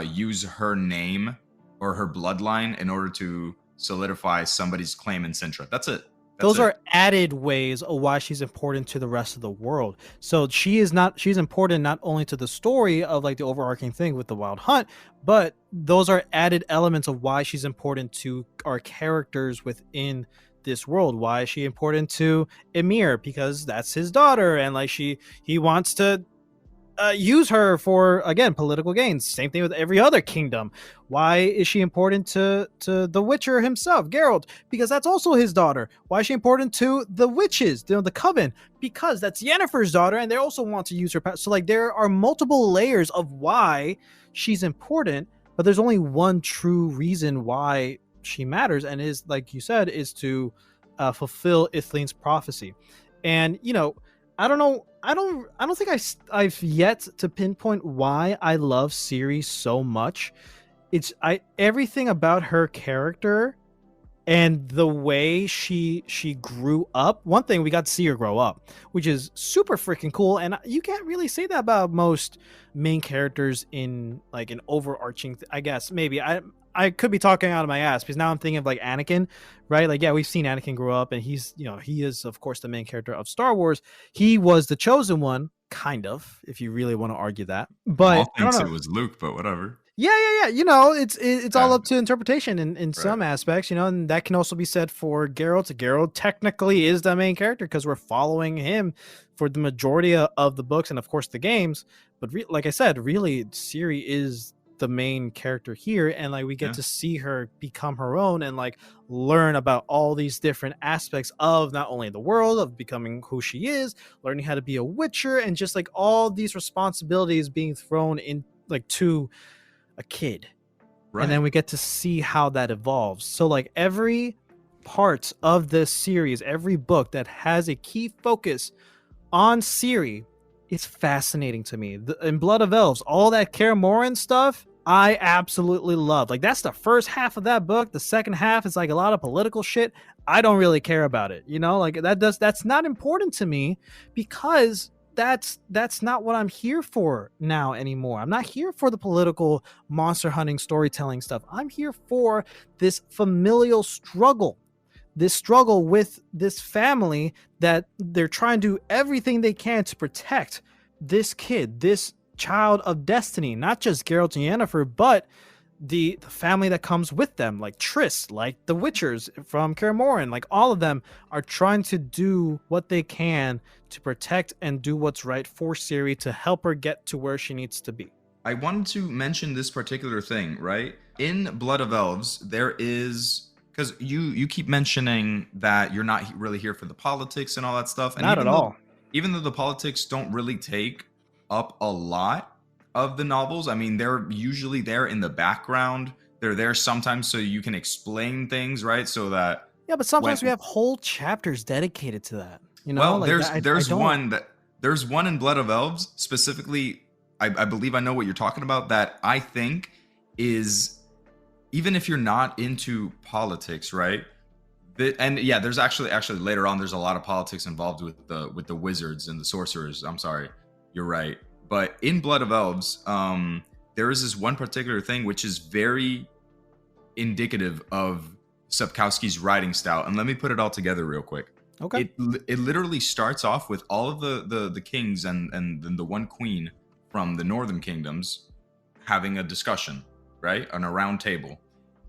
use her name or her bloodline in order to solidify somebody's claim in Cintra. That's it. Those are added ways of why she's important to the rest of the world. So she's important not only to the story of like the overarching thing with the Wild Hunt, but those are added elements of why she's important to our characters within this world. Why is she important to Emir? Because that's his daughter, and like he wants to use her for, again, political gains. Same thing with every other kingdom. Why is she important to the Witcher himself, Geralt? Because that's also his daughter. Why is she important to the witches, the coven? Because that's Yennefer's daughter, and they also want to use her. So like, there are multiple layers of why she's important, but there's only one true reason why she matters, and is, like you said, is to fulfill Ithleen's prophecy. And I don't know. I don't think I've yet to pinpoint why I love Ciri so much. Everything about her character and the way she grew up. One thing, we got to see her grow up, which is super freaking cool. And you can't really say that about most main characters in like an overarching. I guess maybe I could be talking out of my ass, because now I'm thinking of like Anakin, right? Like, yeah, we've seen Anakin grow up, and he is of course the main character of Star Wars. He was the chosen one, kind of, if you really want to argue that. But I thinks it was Luke, but whatever. Yeah. It's all up to interpretation in some aspects, and that can also be said for Geralt. Geralt technically is the main character because we're following him for the majority of the books and of course the games. But like I said, really, Ciri is the main character here, and like we get to see her become her own and like learn about all these different aspects of not only the world, of becoming who she is, learning how to be a Witcher, and just like all these responsibilities being thrown in like to a kid. Right. And then we get to see how that evolves. So like every part of this series, every book that has a key focus on Ciri, is fascinating to me. In Blood of Elves, all that Kaer Morhen stuff, I absolutely love. Like, that's the first half of that book. The second half is like a lot of political shit. I don't really care about it. You know, like that's not important to me, because that's not what I'm here for now anymore. I'm not here for the political monster hunting storytelling stuff. I'm here for this familial struggle. This struggle with this family that they're trying to do everything they can to protect this kid, this child of destiny, not just Geralt and Yennefer, but the family that comes with them, like Triss, like the Witchers from Kaer Morhen, like all of them are trying to do what they can to protect and do what's right for Ciri to help her get to where she needs to be. I wanted to mention this particular thing, right? In Blood of Elves, there is, because you keep mentioning that you're not really here for the politics and all that stuff. And Not at all. Even though the politics don't really take up a lot of the novels, I mean, they're usually there in the background. They're there sometimes so you can explain things, right? So that Yeah, but sometimes we have whole chapters dedicated to that. You know, well, like, there's one in Blood of Elves specifically. I believe I know what you're talking about. That I think is, even if you're not into politics, right? And yeah, there's actually later on there's a lot of politics involved with the wizards and the sorcerers. I'm sorry, you're right. But in Blood of Elves, there is this one particular thing which is very indicative of Sapkowski's writing style. And let me put it all together real quick. Okay. It literally starts off with all of the kings and then the one queen from the northern kingdoms having a discussion, right, on a round table,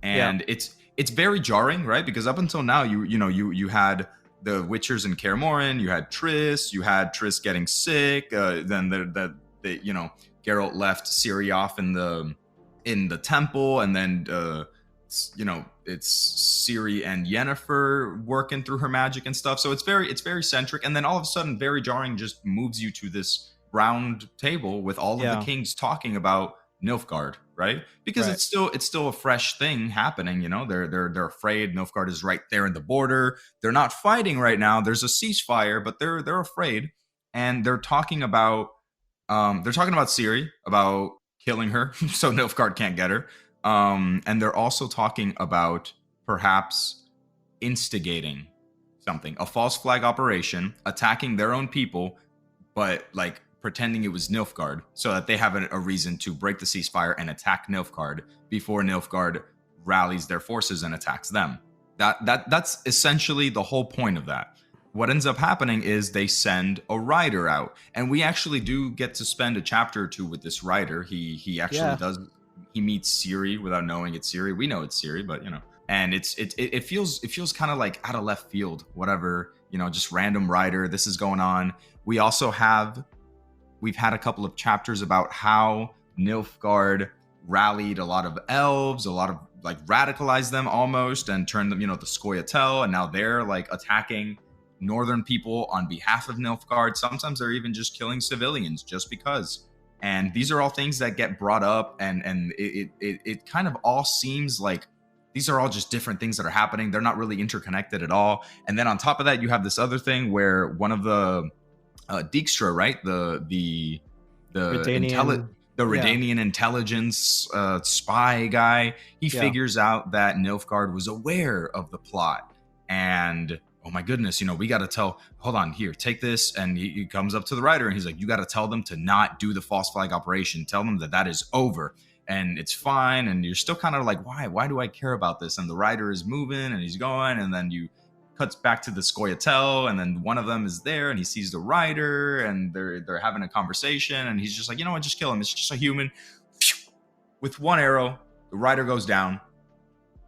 and it's very jarring, right, because up until now you had the Witchers in Kaer Morhen, you had Triss getting sick, then the Geralt left Ciri off in the temple, and then it's Ciri and Yennefer working through her magic and stuff. So it's very centric, and then all of a sudden, very jarring, just moves you to this round table with all of the kings talking about Nilfgaard, right? Because it's still a fresh thing happening. You know, they're afraid. Nilfgaard is right there in the border. They're not fighting right now. There's a ceasefire, but they're afraid, and they're talking about Ciri, about killing her so Nilfgaard can't get her. And they're also talking about perhaps instigating something, a false flag operation, attacking their own people, but like pretending it was Nilfgaard so that they have a reason to break the ceasefire and attack Nilfgaard before Nilfgaard rallies their forces and attacks them. That's essentially the whole point of that. What ends up happening is they send a rider out, and we actually do get to spend a chapter or two with this rider. He actually does. He meets Ciri without knowing it's Ciri. We know it's Ciri, but and it feels kind of like out of left field. Whatever, just random rider. This is going on. We also we've had a couple of chapters about how Nilfgaard rallied a lot of elves, a lot of like radicalized them almost, and turned them, the Scoia'tael, and now they're like attacking northern people on behalf of Nilfgaard. Sometimes they're even just killing civilians just because. And these are all things that get brought up, and it kind of all seems like these are all just different things that are happening. They're not really interconnected at all. And then on top of that, you have this other thing where one of the Dijkstra, right? The Redanian intelligence spy guy. He figures out that Nilfgaard was aware of the plot, and oh my goodness, we got to tell. Hold on, here, take this, and he comes up to the writer and he's like, "You got to tell them to not do the false flag operation. Tell them that is over." And it's fine, and you're still kind of like, why do I care about this? And the writer is moving and he's going, and then you cuts back to the Scoia'tael, and then one of them is there, and he sees the rider, and they're having a conversation, and he's just like, you know what, just kill him. It's just a human. With one arrow, the rider goes down.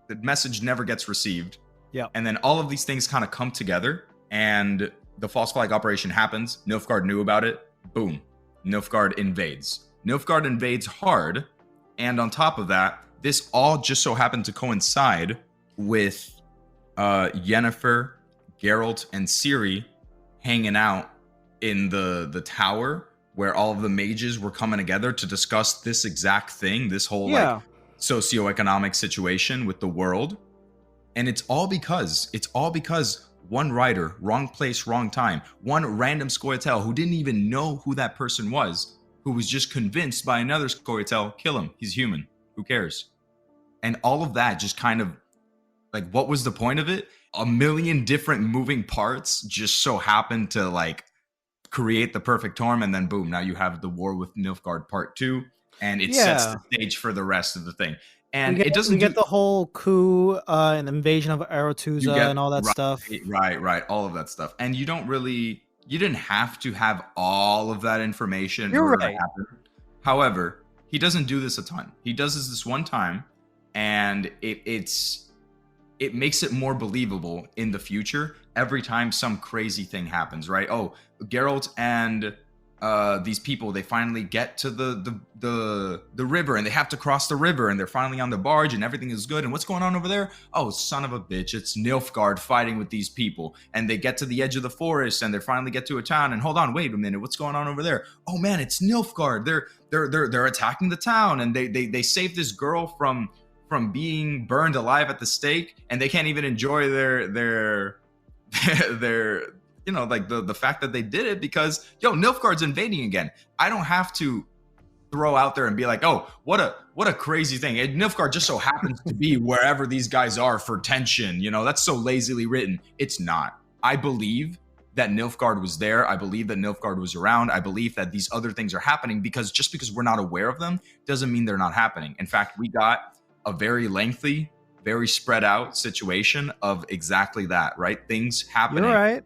The message never gets received. Yeah. And then all of these things kind of come together, and the false flag operation happens. Nilfgaard knew about it. Boom. Nilfgaard invades. Nilfgaard invades hard, and on top of that, this all just so happened to coincide with Yennefer, Geralt, and Ciri hanging out in the tower where all of the mages were coming together to discuss this exact thing, this whole like socioeconomic situation with the world. And it's all because one writer, wrong place, wrong time, one random Scoia'tael who didn't even know who that person was, who was just convinced by another Scoia'tael, kill him, he's human, who cares? And all of that just kind of, like, what was the point of it? A million different moving parts just so happened to, like, create the perfect storm, and then boom, now you have the War with Nilfgaard Part 2, and it sets the stage for the rest of the thing. And it doesn't get the whole coup and invasion of Aretuza and all that stuff. Right, all of that stuff. And you didn't have to have all of that information in order to happen. However, he doesn't do this a ton. He does this one time, and it makes it more believable in the future every time some crazy thing happens, right? Oh, Geralt and these people, they finally get to the river, and they have to cross the river, and they're finally on the barge, and everything is good. And what's going on over there? Oh, son of a bitch, it's Nilfgaard fighting with these people. And they get to the edge of the forest, and they finally get to a town, and hold on, wait a minute, what's going on over there? Oh man, it's Nilfgaard. They're attacking the town, and they save this girl from being burned alive at the stake, and they can't even enjoy their like the fact that they did it because Nilfgaard's invading again. I don't have to throw out there and be like, oh, what a crazy thing. And Nilfgaard just so happens to be wherever these guys are for tension. That's so lazily written. It's not. I believe that Nilfgaard was there. I believe that Nilfgaard was around. I believe that these other things are happening because just because we're not aware of them doesn't mean they're not happening. In fact, we got a very lengthy, very spread out situation of exactly that, right? Things happening. You're right.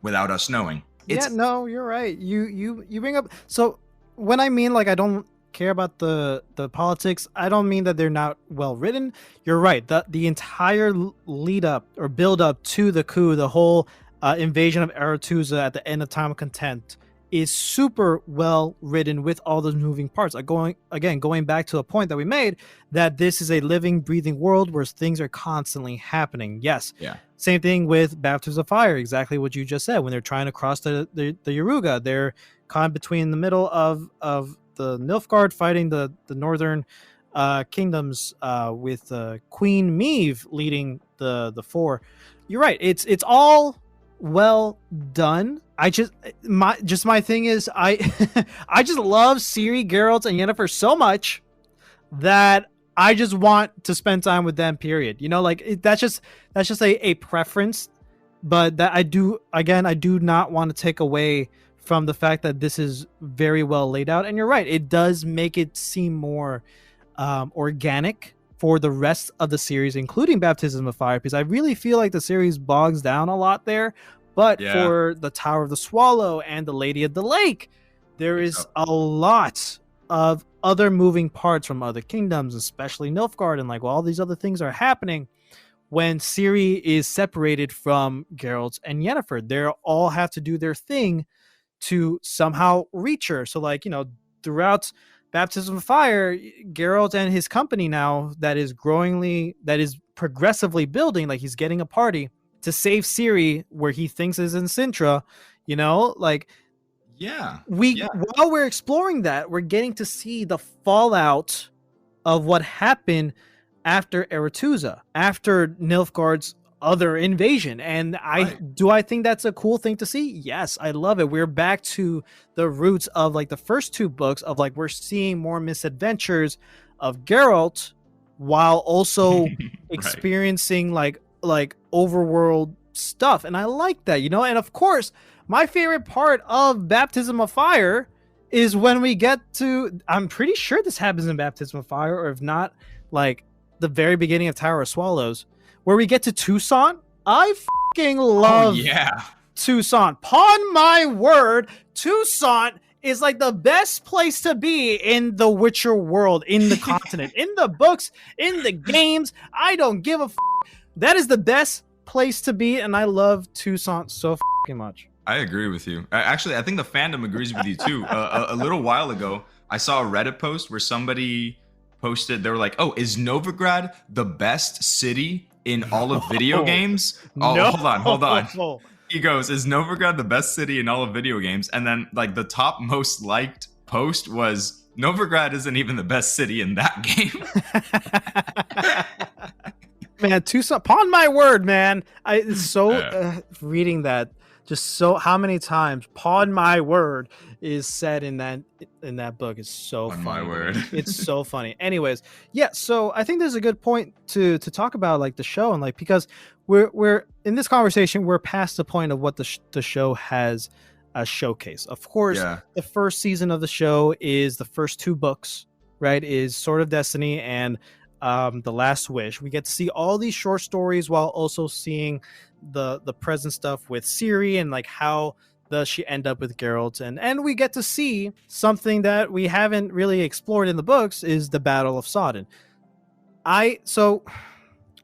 Without us knowing. You're right. You bring up, so when I mean like I don't care about the politics, I don't mean that they're not well written. You're right. The entire lead up or build up to the coup, the whole invasion of Aretuza at the end of Time of Content is super well written with all those moving parts. Going back to a point that we made, that this is a living, breathing world where things are constantly happening. Yes. Yeah. Same thing with Baptism of Fire, exactly what you just said. When they're trying to cross the Yaruga, they're caught between the middle of the Nilfgaard fighting the northern kingdoms with Queen Meve leading the four. You're right. It's all well done. My thing is I just love Ciri, Geralt, and Yennefer so much that I just want to spend time with them, period. That's just a preference, but that I do not want to take away from the fact that this is very well laid out. And you're right, it does make it seem more organic for the rest of the series, including Baptism of Fire, because I really feel like the series bogs down a lot there. But for the Tower of the Swallow and the Lady of the Lake, there is a lot of other moving parts from other kingdoms, especially Nilfgaard, and all these other things are happening when Ciri is separated from Geralt and Yennefer. They all have to do their thing to somehow reach her. So throughout Baptism of Fire, Geralt and his company now that is progressively building, he's getting a party to save Ciri where he thinks is in Cintra, while we're exploring that, we're getting to see the fallout of what happened after Aretuza, after Nilfgaard's other invasion. And I think that's a cool thing to see? Yes, I love it. We're back to the roots of the first two books of we're seeing more misadventures of Geralt while also experiencing overworld stuff, and I like that, and of course my favorite part of Baptism of Fire is when we get to, I'm pretty sure this happens in Baptism of Fire, or if not, the very beginning of Tower of Swallows, where we get to Toussaint. I fucking love Toussaint. Pawn my word, Toussaint is the best place to be in the Witcher world, in the continent, in the books, in the games. I don't give a that is the best place to be, and I love Toussaint so fucking much. I agree with you. Actually, I think the fandom agrees with you too. A little while ago, I saw a Reddit post where somebody posted, they were like, oh, is Novigrad the best city in all of video games? Oh, no. Hold on. He goes, is Novigrad the best city in all of video games? And then the top most liked post was, Novigrad isn't even the best city in that game. man, Tucson. Upon my word, man, it's so Yeah. reading that. Just so how many times "upon my word" is said in that book is so On funny. my to me. word. It's so funny. Anyways, yeah. So I think there's a good point to talk about like the show and like because we're in this conversation we're past the point of what the show has a showcase. Of course, Yeah. the first season of the show is the first two books, right? Is Sword of Destiny and The Last Wish. We get to see all these short stories while also seeing the present stuff with Ciri and like how does she end up with Geralt, and we get to see something that we haven't really explored in the books is the Battle of Sodden. So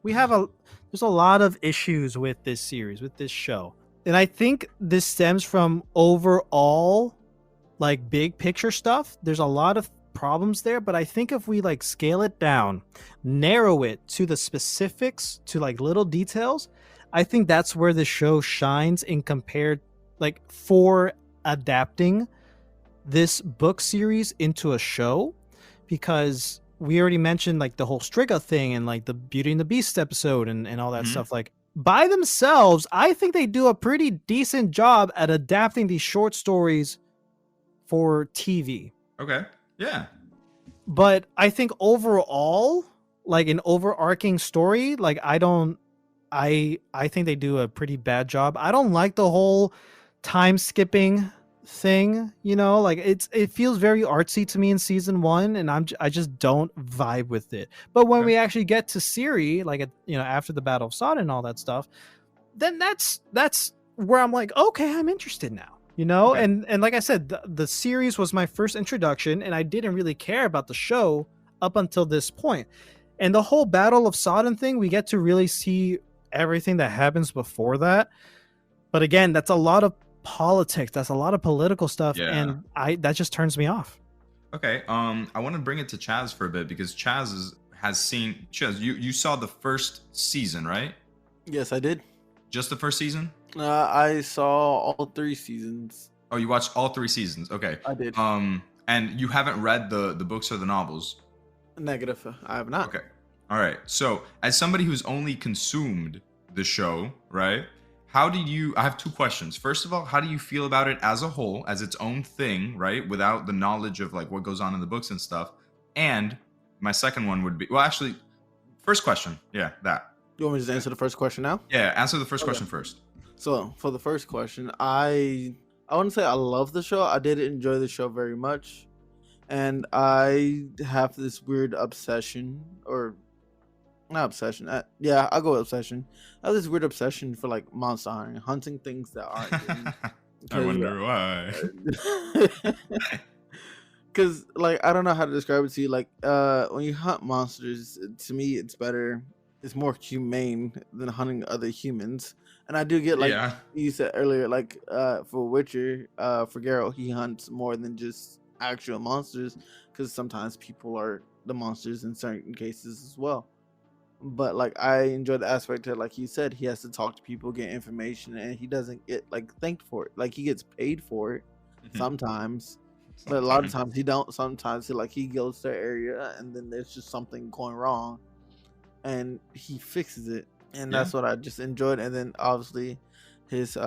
we have there's a lot of issues with this series, with this show. And I think this stems from overall like big picture stuff. There's a lot of problems there, but I think if we like scale it down, narrow it to the specifics, to like little details, I think that's where the show shines in compared like for adapting this book series into a show, because we already mentioned like the whole Striga thing and like the Beauty and the Beast episode and all that stuff. Like by themselves, I think they do a pretty decent job at adapting these short stories for TV. Okay. Yeah. But I think overall, like an overarching story, like I think they do a pretty bad job. I don't like the whole time skipping thing, like it feels very artsy to me in season 1 and I just don't vibe with it. But when we actually get to Ciri, like after the Battle of Sodden and all that stuff, then that's where I'm like, okay, I'm interested now. Okay. And like I said, the series was my first introduction and I didn't really care about the show up until this point. And the whole Battle of Sodden thing, we get to really see everything that happens before that. But again, that's a lot of politics, that's a lot of political stuff, and that just turns me off. Okay. I want to bring it to Chaz for a bit because Chaz has seen Chaz. You saw the first season, right? Yes, I did. Just the first season? I saw all 3 seasons. Oh, you watched all 3 seasons. Okay. I did. And you haven't read the books or the novels? Negative. I have not. Okay. All right. So, as somebody who's only consumed the show, right? I have 2 questions. First of all, how do you feel about it as a whole, as its own thing, right? Without the knowledge of like what goes on in the books and stuff. And my second one would be, well, actually, first question. Yeah, that. You want me to just answer the first question now? Yeah, answer the first question first. So for the first question, I wouldn't say I love the show. I did enjoy the show very much. And I have this weird obsession, or not obsession. Yeah, I'll go with obsession. I have this weird obsession for like monster hunting things that aren't. I wonder why. Because like I don't know how to describe it to you. Like when you hunt monsters, to me it's better. It's more humane than hunting other humans. And I do get like you said earlier, like for Witcher, for Geralt, he hunts more than just actual monsters, because sometimes people are the monsters in certain cases as well. But like I enjoy the aspect that, like he said, he has to talk to people, get information, and he doesn't get like thanked for it. Like he gets paid for it sometimes, but a lot of times he don't. Sometimes he goes to their area and then there's just something going wrong, and he fixes it, and that's what I just enjoyed. And then obviously his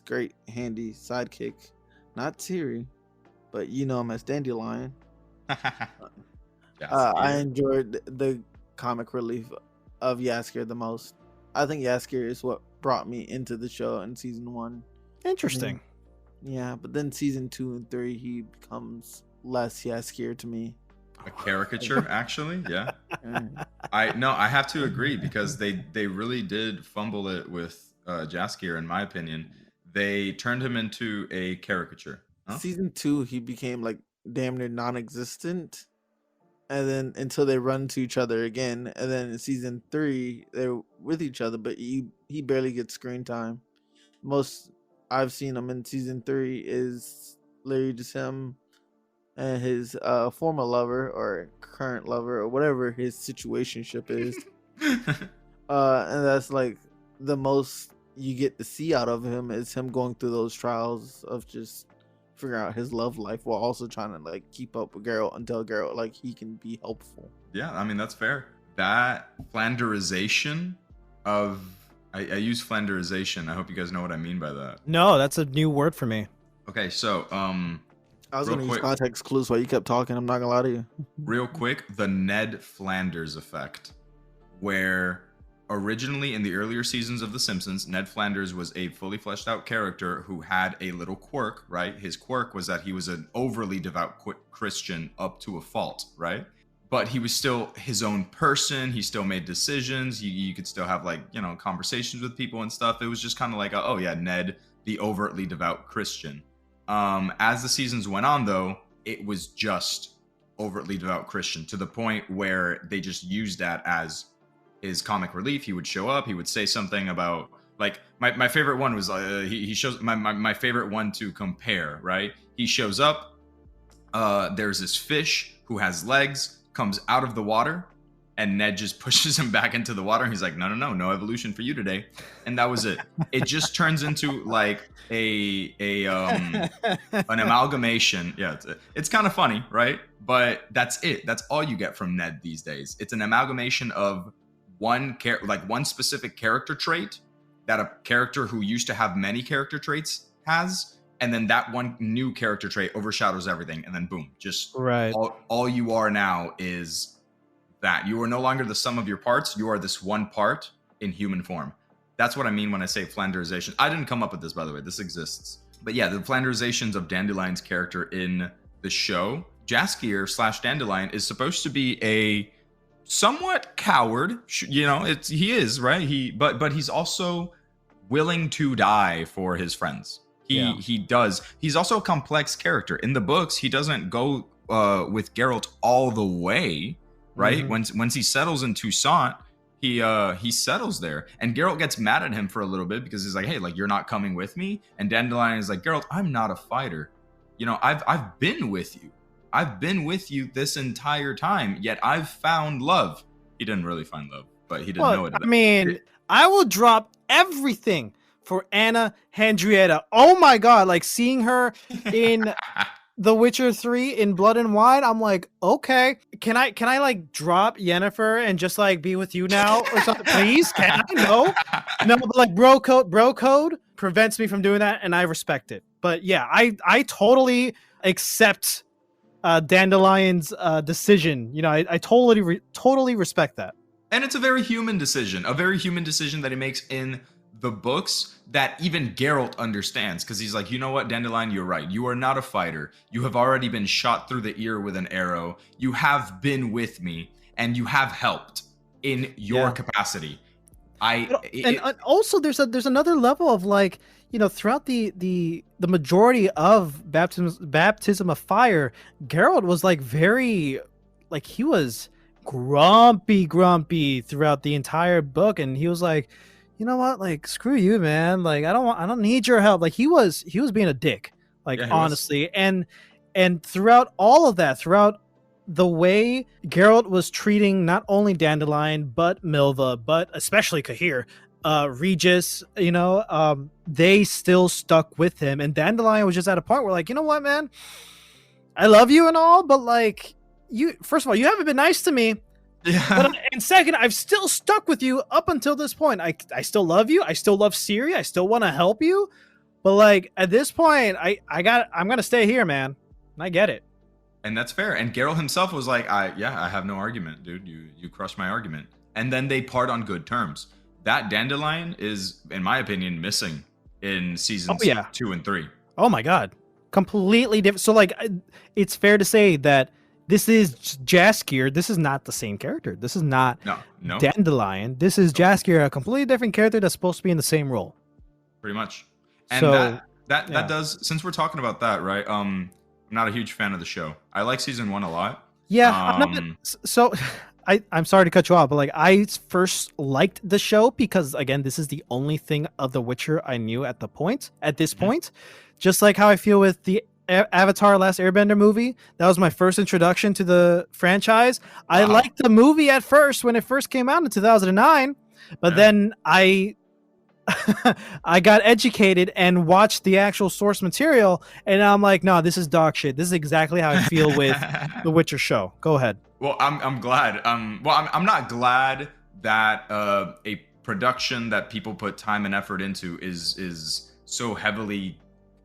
great handy sidekick, not Ciri, but you know him as Dandelion. I enjoyed the comic relief of Jaskier the most. I think Jaskier is what brought me into the show in season 1. Interesting. Yeah, but then season 2 and 3 he becomes less Jaskier to me. A caricature, actually. Yeah. I have to agree, because they really did fumble it with Jaskier, in my opinion. They turned him into a caricature. Season 2 he became like damn near non-existent, and then until they run to each other again, and then in season 3 they're with each other, but he barely gets screen time. Most I've seen him in season 3 is literally just him and his former lover or current lover or whatever his situationship is. And that's like the most you get to see out of him, is him going through those trials of just figuring out his love life while also trying to like keep up with Geralt until Geralt like he can be helpful. Yeah, I mean that's fair. that flanderization of I use flanderization. I hope you guys know what I mean by that. No, that's a new word for me. Okay, so I was real going to use quick. context clues while you kept talking. I'm not going to lie to you. real quick, the Ned Flanders effect, where originally in the earlier seasons of The Simpsons, Ned Flanders was a fully fleshed out character who had a little quirk, right? His quirk was that he was an overly devout Christian up to a fault, right? But he was still his own person. He still made decisions. You could still have like, you know, conversations with people and stuff. It was just kind of like, oh yeah, Ned, the overtly devout Christian. As the seasons went on, though, it was just overtly devout Christian to the point where they just used that as his comic relief. He would show up. He would say something about, like, my favorite one was he shows my favorite one to compare. Right, he shows up. There's this fish who has legs, comes out of the water, and Ned just pushes him back into the water. And he's like, no evolution for you today. And that was it. It just turns into like an amalgamation. Yeah, it's kind of funny, right? But that's it. That's all you get from Ned these days. It's an amalgamation of one specific character trait that a character who used to have many character traits has, and then that one new character trait overshadows everything, and then boom, just Right. all you are now is that. You are no longer the sum of your parts. You are this one part in human form. That's what I mean when I say flanderization. I didn't come up with this, by the way. This exists. But yeah, the flanderizations of Dandelion's character in the show, Jaskier / Dandelion, is supposed to be a somewhat coward. You know, he is, right? But he's also willing to die for his friends. He does. He's also a complex character. In the books, he doesn't go with Geralt all the way, right? Mm-hmm. Once he settles in Toussaint, he settles there, and Geralt gets mad at him for a little bit because he's like, hey, like, you're not coming with me. And Dandelion is like, Geralt, I'm not a fighter. You know, I've been with you. I've been with you this entire time, yet I've found love. He didn't really find love, but he didn't know it. I mean, I will drop everything for Anna Henrietta. Oh my god, like seeing her in The Witcher 3 in Blood and Wine, I'm like, okay, can I like drop Yennefer and just like be with you now or something? Please, can I? No, but like bro code prevents me from doing that, and I respect it. But yeah, I totally accept Dandelion's decision. You know, I totally respect that. And it's a very human decision that he makes in the books that even Geralt understands, because he's like, you know what, Dandelion, you're right. You are not a fighter. You have already been shot through the ear with an arrow. You have been with me, and you have helped in your capacity. And also there's another level of, like, you know, throughout the majority of baptism of fire, Geralt was like very, like, he was grumpy throughout the entire book, and he was like, you know what, like, screw you, man, like, I don't need your help. Like, he was being a dick, like, honestly. And throughout all of that, throughout the way Geralt was treating not only Dandelion but Milva, but especially Cahir, Regis, you know, they still stuck with him. And Dandelion was just at a point where, like, you know what, man, I love you and all, but like, you, first of all, you haven't been nice to me. But, and second, I've still stuck with you up until this point. I still love you. I still love Ciri. I still want to help you. But like, at this point, I'm gonna stay here, man. And I get it. And that's fair. And Geralt himself was like, I have no argument, dude. You crushed my argument. And then they part on good terms. That Dandelion is, in my opinion, missing in seasons 2 and 3. Oh my god, completely different. So like, it's fair to say that this is Jaskier. This is not the same character. This is not no Dandelion. This is Jaskier, a completely different character that's supposed to be in the same role. Pretty much. And so, that does, since we're talking about that, right? I'm not a huge fan of the show. I like season 1 a lot. Yeah. I'm sorry to cut you off, but like, I first liked the show because, again, this is the only thing of The Witcher I knew at this point. Just like how I feel with the Avatar Last Airbender movie. That was my first introduction to the franchise. Wow. I liked the movie at first when it first came out in 2009, but then I got educated and watched the actual source material, and I'm like, no, this is dog shit. This is exactly how I feel with the Witcher show. Go ahead. Well, I'm glad. I'm not glad that a production that people put time and effort into is so heavily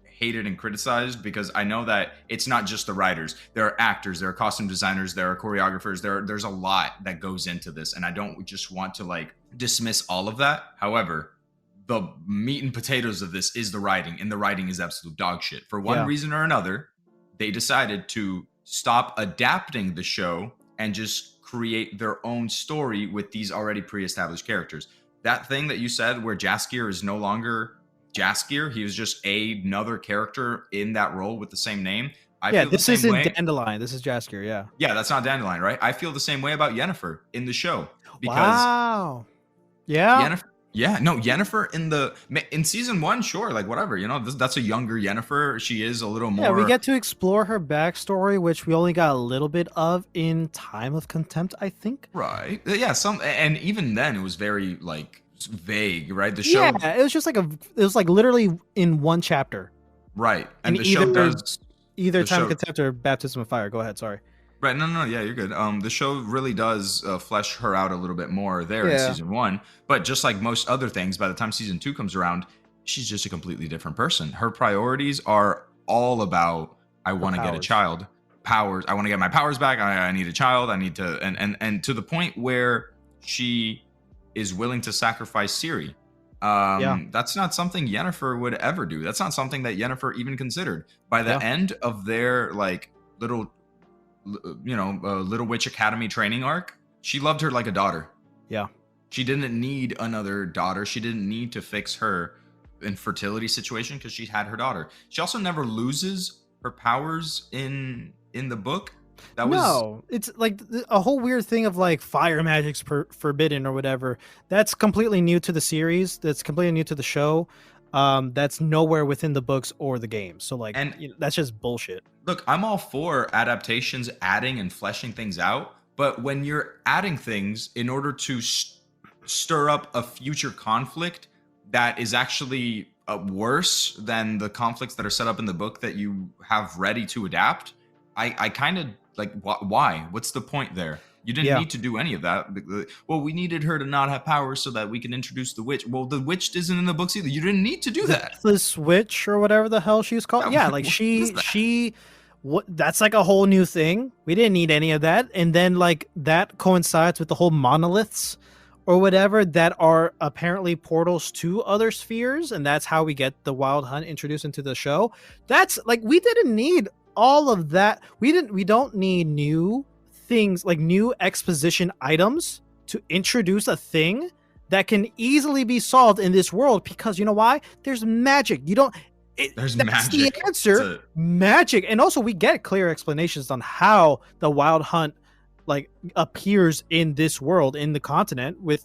hated and criticized, because I know that it's not just the writers. There are actors, there are costume designers, there are choreographers. There's a lot that goes into this, and I don't just want to like dismiss all of that. However, the meat and potatoes of this is the writing, and the writing is absolute dog shit. For one reason or another, they decided to stop adapting the show and just create their own story with these already pre-established characters. That thing that you said where Jaskier is no longer Jaskier, he was just another character in that role with the same name. I feel this the same way. isn't Dandelion. This is Jaskier, yeah. Yeah, that's not Dandelion, right? I feel the same way about Yennefer in the show. Because wow. Yeah. Yennefer in season 1, sure, like whatever, that's a younger Yennefer. She is a little more. Yeah, we get to explore her backstory, which we only got a little bit of in Time of Contempt, I think. Right. Yeah. And even then, it was very like vague, right? The show. Yeah, it was just like literally in one chapter. Right. And the either, show does either Time of Contempt or Baptism of Fire. Go ahead. Sorry. Right. No. Yeah, you're good. The show really does flesh her out a little bit more there in season 1. But just like most other things, by the time season 2 comes around, she's just a completely different person. Her priorities are all about, I want to get a child. Powers. I want to get my powers back. I need a child. I need to, and to the point where she is willing to sacrifice Ciri. That's not something Yennefer would ever do. That's not something that Yennefer even considered. By the end of their like Little Witch Academy training arc, she loved her like a daughter. Yeah. She didn't need another daughter. She didn't need to fix her infertility situation because she had her daughter. She also never loses her powers in the book. It's like a whole weird thing of like fire magic's forbidden or whatever. That's completely new to the series. That's completely new to the show. That's nowhere within the books or the games. So like, that's just bullshit. Look, I'm all for adaptations, adding and fleshing things out. But when you're adding things in order to stir up a future conflict that is actually worse than the conflicts that are set up in the book that you have ready to adapt, I kind of like, why? What's the point there? You didn't need to do any of that. Well, we needed her to not have powers so that we can introduce the witch. Well, the witch isn't in the books either. You didn't need to do that. This witch or whatever the hell she was called. Yeah, like that's like a whole new thing. We didn't need any of that. And then like that coincides with the whole monoliths or whatever that are apparently portals to other spheres. And that's how we get the Wild Hunt introduced into the show. That's like, we didn't need all of that. We don't need new things, like new exposition items to introduce a thing that can easily be solved in this world, because you know why? There's magic. There's magic. The answer. Magic. And also we get clear explanations on how the Wild Hunt like appears in this world, in the continent, with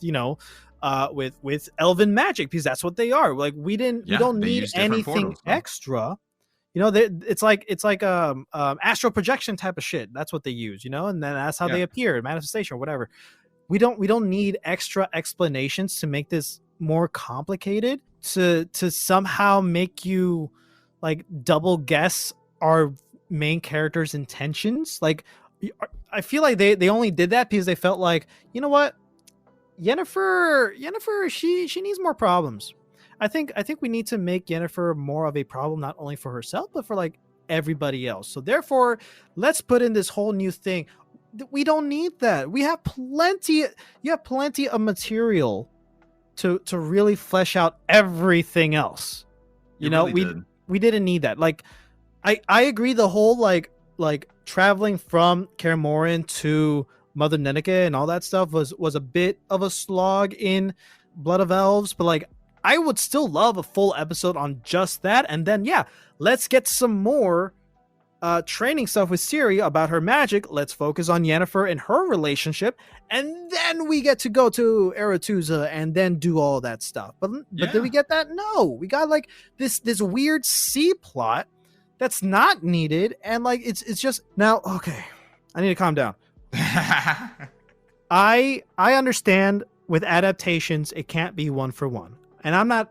with elven magic, because that's what they are. Like we don't need anything extra. It's like astral projection type of shit. That's what they use, and then that's how they appear, manifestation or whatever. We don't need extra explanations to make this more complicated, to somehow make you like double guess our main character's intentions. Like I feel like they only did that because they felt like, you know what, Yennefer, she needs more problems. I think we need to make Yennefer more of a problem, not only for herself, but for like everybody else. So therefore, let's put in this whole new thing. We don't need that. We have plenty. You have plenty of material to really flesh out everything else. We didn't need that. Like, I agree. The whole like traveling from Kaer Morhen to Mother Nenneke and all that stuff was a bit of a slog in Blood of Elves, but like, I would still love a full episode on just that. And then, let's get some more training stuff with Ciri about her magic. Let's focus on Yennefer and her relationship. And then we get to go to Aretuza and then do all that stuff. But did we get that? No. We got like this weird C plot that's not needed. And like, it's just now, okay, I need to calm down. I understand with adaptations, it can't be one for one. And I'm not,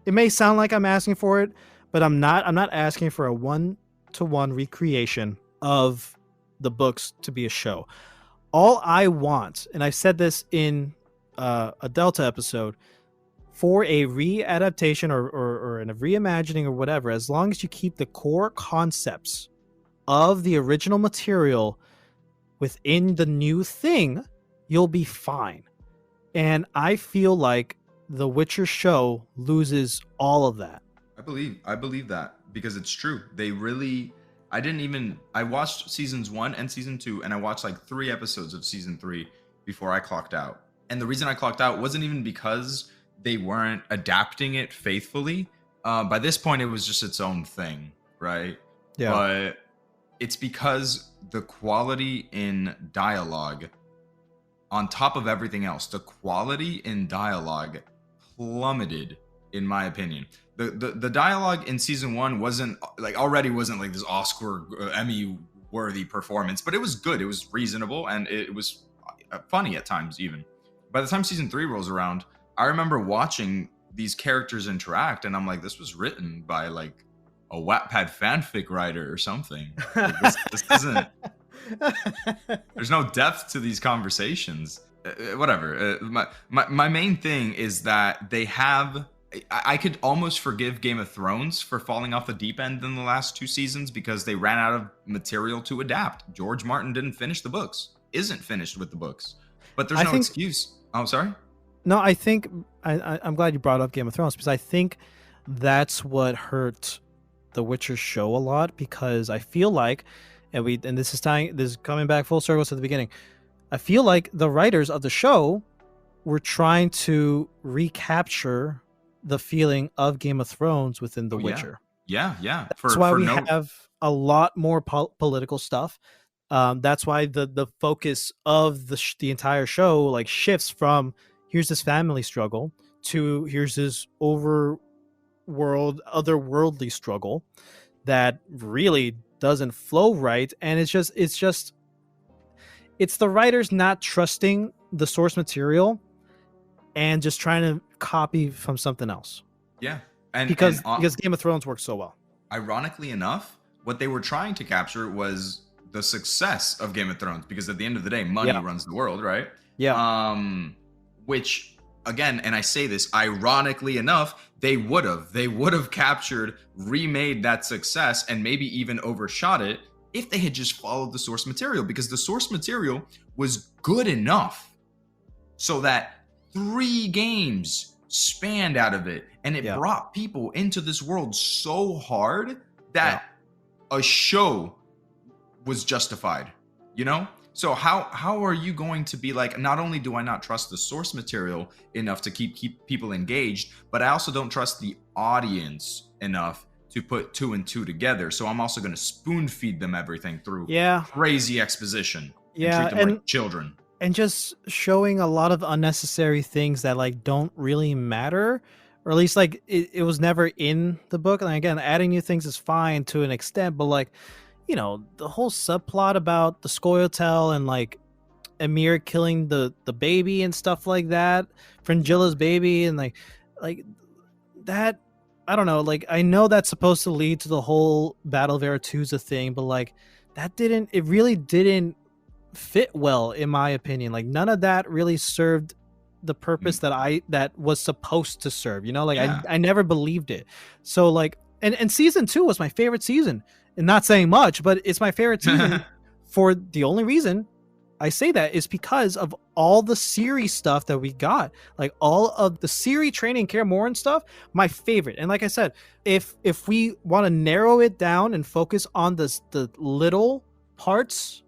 it may sound like I'm asking for it, but I'm not asking for a 1-to-1 recreation of the books to be a show. all I want, and I said this in a Delta episode, for a readaptation or a reimagining or whatever, as long as you keep the core concepts of the original material within the new thing, you'll be fine. And I feel like the Witcher show loses all of that. I believe that because it's true. I watched seasons 1 and season 2, and I watched like 3 episodes of season 3 before I clocked out. And the reason I clocked out wasn't even because they weren't adapting it faithfully. By this point, it was just its own thing, right? Yeah. But it's because the quality in dialogue, on top of everything else, the quality in dialogue plummeted, in my opinion. The dialogue in season 1 wasn't like this Oscar Emmy worthy performance, but it was good. It was reasonable, and it was funny at times even. By the time season 3 rolls around, I remember watching these characters interact, and I'm like, this was written by like a Wattpad fanfic writer or something. Like, this isn't. There's no depth to these conversations. Whatever. My main thing is that they have. I could almost forgive Game of Thrones for falling off the deep end in the last 2 seasons because they ran out of material to adapt. George Martin didn't finish the books. Isn't finished with the books. But there's no excuse. Oh, sorry? No, I think I'm glad you brought up Game of Thrones, because I think that's what hurt the Witcher show a lot, because I feel like, and this is coming back full circle to the beginning. I feel like the writers of the show were trying to recapture the feeling of Game of Thrones within The Witcher. Yeah. That's why we have a lot more political stuff. That's why the focus of the entire show like shifts from here's this family struggle to here's this otherworldly struggle that really doesn't flow right, and it's the writers not trusting the source material and just trying to copy from something else. Yeah, because Game of Thrones works so well. Ironically enough, what they were trying to capture was the success of Game of Thrones, because at the end of the day, money runs the world, right? Yeah. Which again, and I say this ironically enough, they would have captured, remade that success, and maybe even overshot it if they had just followed the source material, because the source material was good enough so that 3 games spanned out of it, and it brought people into this world so hard that a show was justified, you know? So how are you going to be like, not only do I not trust the source material enough to keep people engaged, but I also don't trust the audience enough to put 2 and 2 together. So I'm also going to spoon feed them everything through crazy exposition and treat them like children. And just showing a lot of unnecessary things that like don't really matter, or at least like it was never in the book. And again, adding new things is fine to an extent, but like, you know, the whole subplot about the Scoia'tael and like Emir killing the baby and stuff like that, Fringilla's baby, and like that, I don't know, like I know that's supposed to lead to the whole Battle of Aretusa thing, but like it really didn't fit well in my opinion. Like none of that really served the purpose that was supposed to serve, you know, like I never believed it. So like and season 2 was my favorite season, and not saying much, but it's my favorite season for the only reason I say that is because of all the Ciri stuff that we got, like all of the Ciri training Kaer Morhen stuff, my favorite. And like I said, if we want to narrow it down and focus on the little parts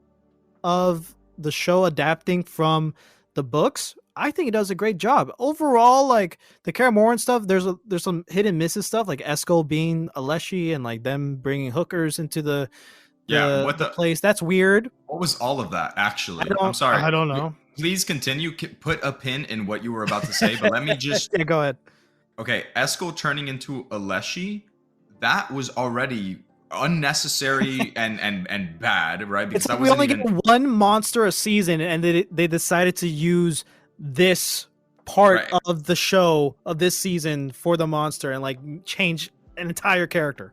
of the show adapting from the books, I think it does a great job. Overall, like the Kaer Morhen stuff, there's some hit and misses stuff, like Eskel being Aleshi and like them bringing hookers into the place. That's weird. What was all of that, actually? I'm sorry. I don't know. Please continue. Put a pin in what you were about to say, but let me just... Yeah, go ahead. Okay, Eskel turning into Aleshi, that was already unnecessary and bad, right? Because that we only get one monster a season, and they decided to use this part of the show of this season for the monster and like change an entire character.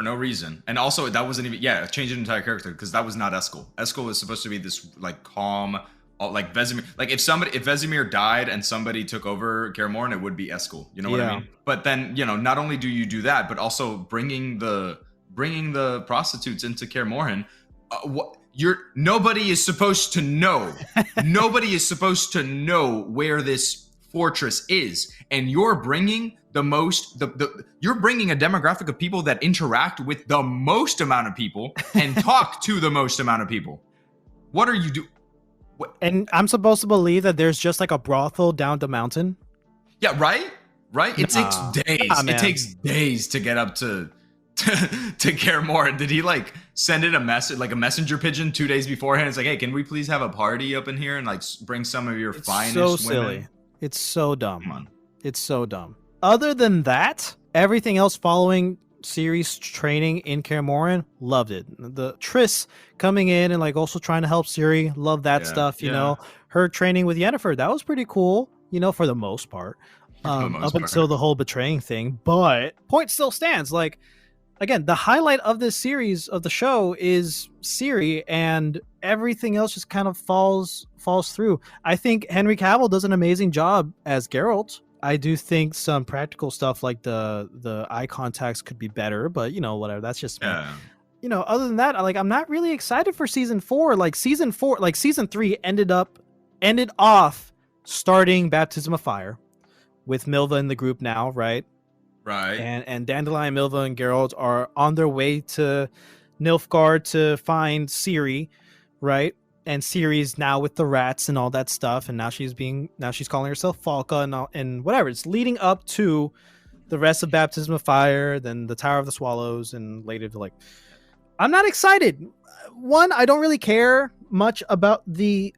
for no reason. And also, that wasn't even change an entire character because that was not Eskel. Eskel was supposed to be this like calm, like Vesemir. Like if Vesemir died and somebody took over Kaer Morhen, it would be Eskel. You know what I mean? But then not only do you do that, but also bringing the prostitutes into Kaer Morhen. Nobody is supposed to know. Nobody is supposed to know where this fortress is, and you're bringing you're bringing a demographic of people that interact with the most amount of people and talk to the most amount of people. What are you doing? And I'm supposed to believe that there's just like a brothel down the mountain. Yeah, right. It takes days. It takes days to get up to Kaer Morhen. Did he like send in a message, like a messenger pigeon 2 days beforehand? It's like, hey, can we please have a party up in here and like bring some of your finest so women? Silly. It's so dumb. Come on. It's so dumb. Other than that, everything else following Ciri's training in Kaer Morhen, loved it. The Triss coming in and like also trying to help Ciri, love that stuff. You know, her training with Yennefer, that was pretty cool. For the most part, until the whole betraying thing. But point still stands. Like, again, the highlight of this series of the show is Ciri, and everything else just kind of falls through. I think Henry Cavill does an amazing job as Geralt. I do think some practical stuff like the eye contacts could be better, but whatever. That's just me. Other than that, I'm not really excited for season 4. Season 3 ended off starting Baptism of Fire with Milva in the group now, right? Right. And Dandelion, Milva, and Geralt are on their way to Nilfgaard to find Ciri, right? And Ciri's now with the rats and all that stuff, and now she's calling herself Falca and whatever. It's leading up to the rest of Baptism of Fire, then the Tower of the Swallows, and later to I'm not excited. One, I don't really care much about the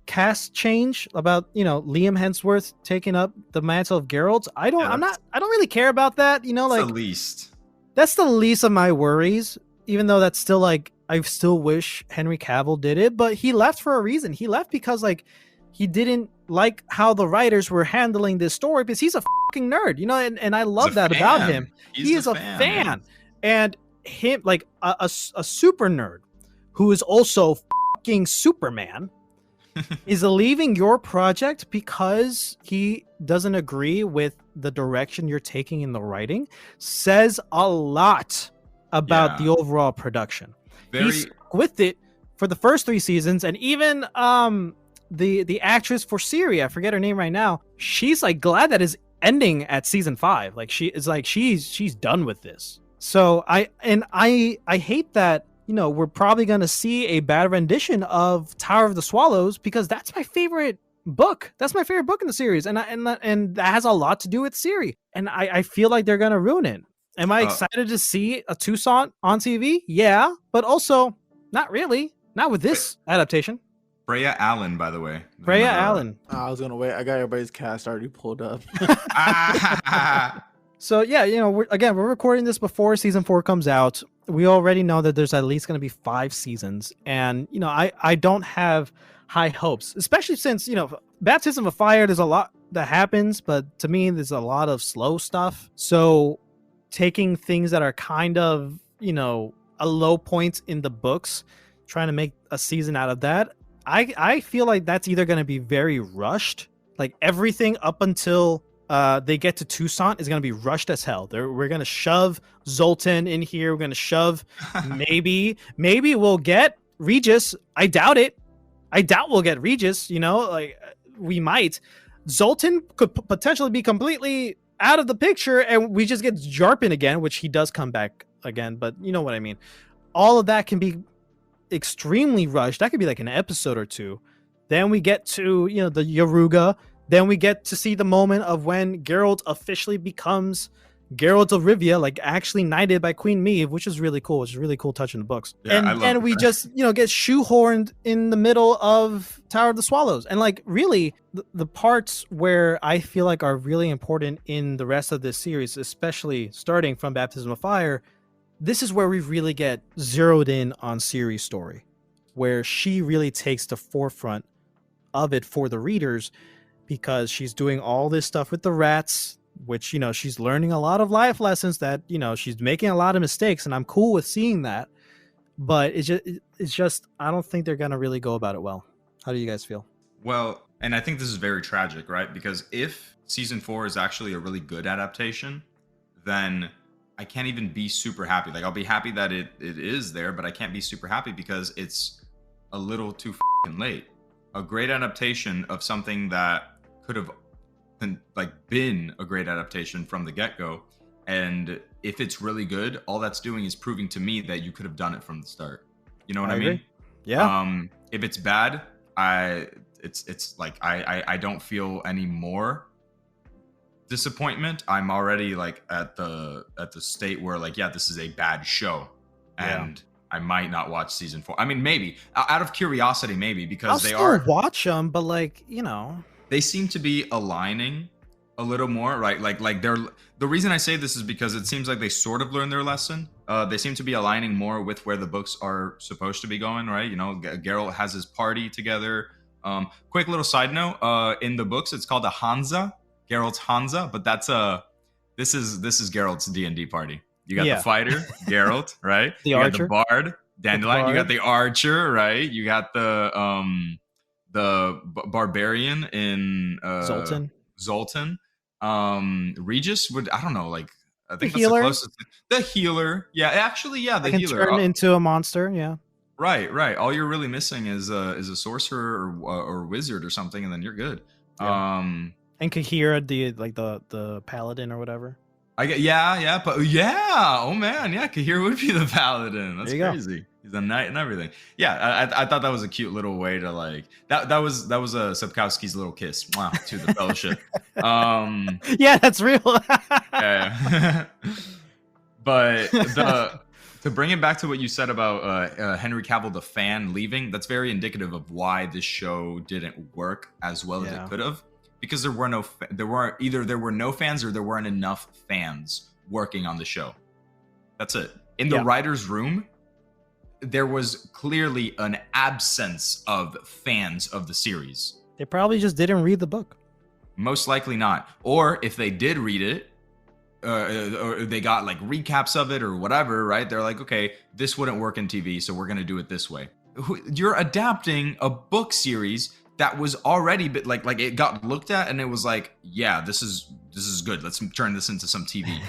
cast change, about Liam Hemsworth taking up the mantle of Geralt. I don't really care about that. The least. That's the least of my worries. Even though that's still I still wish Henry Cavill did it, but he left for a reason. He left because he didn't like how the writers were handling this story, because he's a fucking nerd, and I love that about him. He is a fan. And him, a super nerd who is also fucking Superman is leaving your project because he doesn't agree with the direction you're taking in the writing, says a lot about the overall production. He's stuck with it for the first 3 seasons, and even the actress for Ciri, I forget her name right now, she's glad that is ending at season 5. She's done with this. So I hate that we're probably gonna see a bad rendition of Tower of the Swallows, because that's my favorite book. That's my favorite book in the series, and that has a lot to do with Ciri, and I feel like they're gonna ruin it. Am I excited to see a Toussaint on TV? Yeah, but also not really. Not with this adaptation. Freya Allen, by the way. Freya Allen. I was gonna wait. I got everybody's cast already pulled up. So yeah, we're recording this before season 4 comes out. We already know that there's at least going to be 5 seasons, and I don't have high hopes, especially since Baptism of Fire. There's a lot that happens, but to me, there's a lot of slow stuff. So taking things that are kind of, a low point in the books, trying to make a season out of that, I feel like that's either going to be very rushed. Everything up until they get to Toussaint is going to be rushed as hell. We're going to shove Zoltan in here. We're going to shove maybe we'll get Regis. I doubt it. I doubt we'll get Regis, we might. Zoltan could potentially be completely out of the picture, and we just get Jarpin again, which he does come back again, but you know what I mean. All of that can be extremely rushed. That could be an episode or 2. Then we get to the Yaruga. Then we get to see the moment of when Geralt officially becomes Geralt of Rivia, actually knighted by Queen Maeve, which is really cool. Which is a really cool touch in the books. Yeah, and we just get shoehorned in the middle of Tower of the Swallows. And really the parts where I feel are really important in the rest of this series, especially starting from Baptism of Fire, this is where we really get zeroed in on Ciri's story, where she really takes the forefront of it for the readers, because she's doing all this stuff with the rats, which, you know, she's learning a lot of life lessons that, you know, she's making a lot of mistakes, and I'm cool with seeing that. But it's just I don't think they're going to really go about it well. How do you guys feel? Well, and I think this is very tragic, right? Because if season 4 is actually a really good adaptation, then I can't even be super happy. Like, I'll be happy that it is there, but I can't be super happy because it's a little too fucking late. A great adaptation of something that could have been a great adaptation from the get-go, and if it's really good, all that's doing is proving to me that you could have done it from the start. You know what I mean? Agree. Yeah. If it's bad, it's like I don't feel any more disappointment. I'm already like at the state where like, yeah, this is a bad show, and I might not watch season 4. I mean, maybe out of curiosity, maybe because I'll still watch them, but like, you know, they seem to be aligning a little more, right? Like they're, the reason I say this is because it seems like they sort of learned their lesson. They seem to be aligning more with where the books are supposed to be going, right? You know, Geralt has his party together. Quick little side note, in the books it's called a Hansa, Geralt's Hansa, but this is Geralt's D&D party. You got the fighter, Geralt, right? The you archer, got the bard, Dandelion. You got the archer, right? You got the barbarian in Zoltan. Regis would, I don't know, like I think that's the closest. The healer, yeah, actually, yeah, the healer can turn into a monster, yeah. Right. All you're really missing is a sorcerer or wizard or something, and then you're good. Yeah. And Kahira, the paladin or whatever. Oh man, yeah, Kahira would be the paladin. That's crazy. He's a knight and everything. Yeah, I thought that was a cute little way to like that was a Sapkowski's little kiss to the fellowship. Yeah, that's real. Yeah. But to bring it back to what you said about Henry Cavill the fan leaving, that's very indicative of why this show didn't work as well as it could have, because there were no fans or there weren't enough fans working on the show. That's it. In the writer's room, there was clearly an absence of fans of the series. They probably just didn't read the book. Most likely not. Or if they did read it, or they got like recaps of it or whatever, right? They're like, okay, this wouldn't work in TV, so we're going to do it this way. You're adapting a book series that was already like it got looked at and it was like, yeah, this is good. Let's turn this into some TV.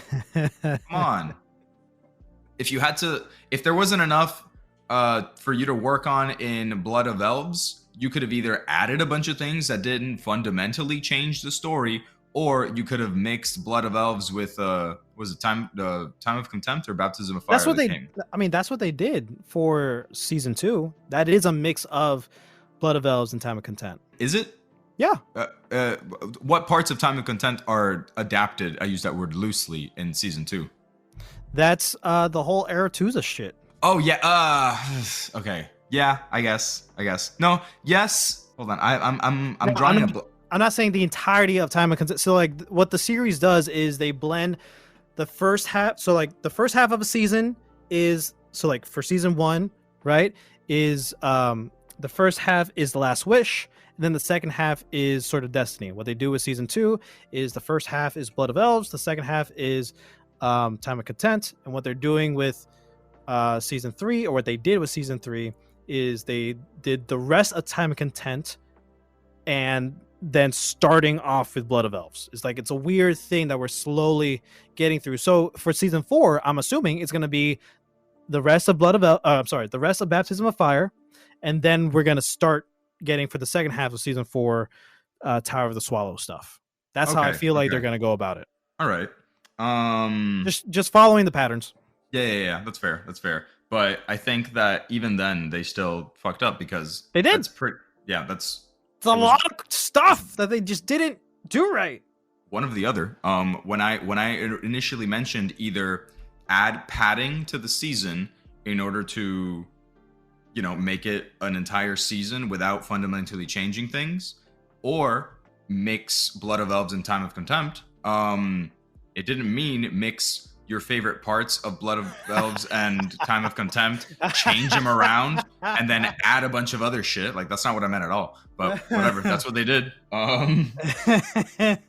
Come on. If there wasn't enough for you to work on in Blood of Elves, you could have either added a bunch of things that didn't fundamentally change the story, or you could have mixed Blood of Elves with was it Time of Contempt or Baptism of Fire? That's what that's what they did for season 2. That is a mix of Blood of Elves and Time of Contempt. Is it? Yeah. What parts of Time of Contempt are adapted? I use that word loosely in season 2. That's the whole Aretusa shit. Oh yeah. Okay. Yeah. I guess. No. Yes. Hold on. I'm drawing a. I'm not saying the entirety of Time of Contempt. So like what the series does is they blend the first half. So like the first half of a season is, so like for season 1, right, is the first half is The Last Wish, and then the second half is sort of Destiny. What they do with season 2 is the first half is Blood of Elves, the second half is Time of Contempt, and what they're doing with season 3, or what they did with season 3, is they did the rest of Time of Contempt and then starting off with Blood of Elves. It's like, it's a weird thing that we're slowly getting through. So for season 4, I'm assuming it's going to be the rest of the rest of Baptism of Fire, and then we're going to start getting for the second half of season 4 Tower of the Swallow stuff. That's how I feel like they're going to go about it. All right. Just following the patterns. Yeah. That's fair. But I think that even then they still fucked up because they did. It's a lot of stuff that they just didn't do right. One of the other. When I initially mentioned either add padding to the season in order to, make it an entire season without fundamentally changing things, or mix Blood of Elves and Time of Contempt, it didn't mean mix, your favorite parts of Blood of Elves and Time of Contempt, change them around, and then add a bunch of other shit. Like, that's not what I meant at all. But whatever, that's what they did. There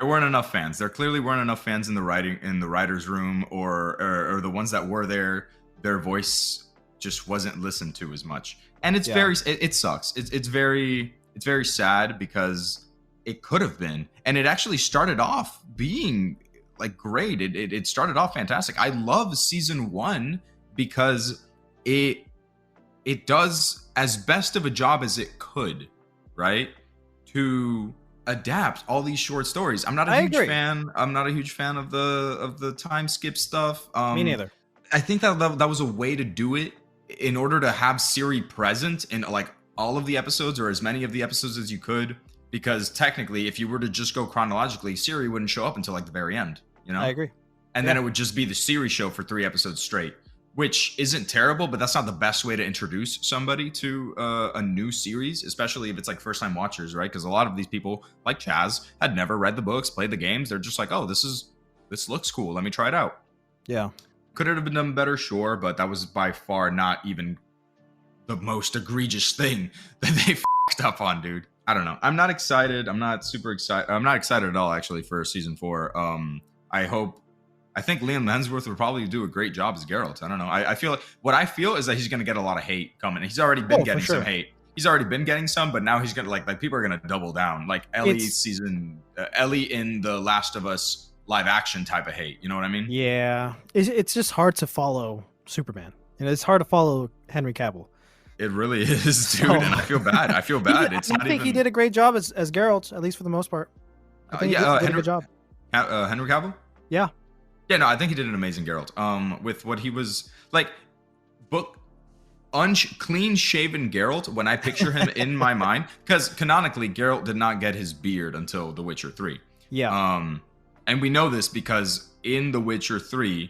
weren't enough fans. There clearly weren't enough fans in the writers' room, or the ones that were there. Their voice just wasn't listened to as much, and it's it sucks. It's very sad because it could have been, and it actually started off being like great. It started off fantastic. I love season 1 because it does as best of a job as it could, right? To adapt all these short stories. I'm not a huge fan. I'm not a huge fan of the time skip stuff. Me neither. I think that was a way to do it in order to have Ciri present in like all of the episodes, or as many of the episodes as you could, because technically if you were to just go chronologically, Ciri wouldn't show up until like the very end, you know? I agree. And then it would just be the Ciri show for 3 episodes straight, which isn't terrible, but that's not the best way to introduce somebody to a new series, especially if it's like first time watchers, right? Because a lot of these people, like Chaz, had never read the books, played the games. They're just like, oh, this looks cool. Let me try it out. Yeah. Could it have been done better? Sure, but that was by far not even the most egregious thing that they fucked up on, dude. I don't know. I'm not excited. I'm not super excited. I'm not excited at all, actually, for season 4. I think Liam Hemsworth would probably do a great job as Geralt. I don't know. I feel like what I feel is that he's going to get a lot of hate coming. He's already been getting some hate. He's already been getting some, but now he's going to like people are going to double down. Like Ellie in the Last of Us live action type of hate. You know what I mean? Yeah. It's just hard to follow Superman. And it's hard to follow Henry Cavill. It really is, dude. And I feel bad. I feel bad. I think he did a great job as Geralt, at least for the most part. I think he did a good job. Henry Cavill? Yeah. Yeah, no, I think he did an amazing Geralt. With what he was like, clean shaven Geralt. When I picture him in my mind, because canonically Geralt did not get his beard until The Witcher 3. Yeah. And we know this because in The Witcher 3,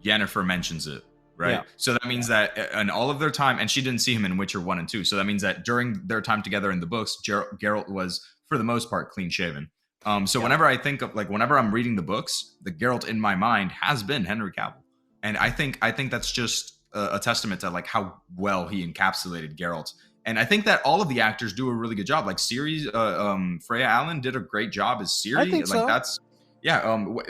Yennefer mentions it, right? Yeah. So that means that in all of their time, and she didn't see him in Witcher 1 and 2. So that means that during their time together in the books, Geralt was, for the most part, clean shaven. Whenever I think of whenever I'm reading the books, the Geralt in my mind has been Henry Cavill, and I think that's just a testament to like how well he encapsulated Geralt. And I think that all of the actors do a really good job. Like Ciri, Freya Allen did a great job as Ciri. I think so.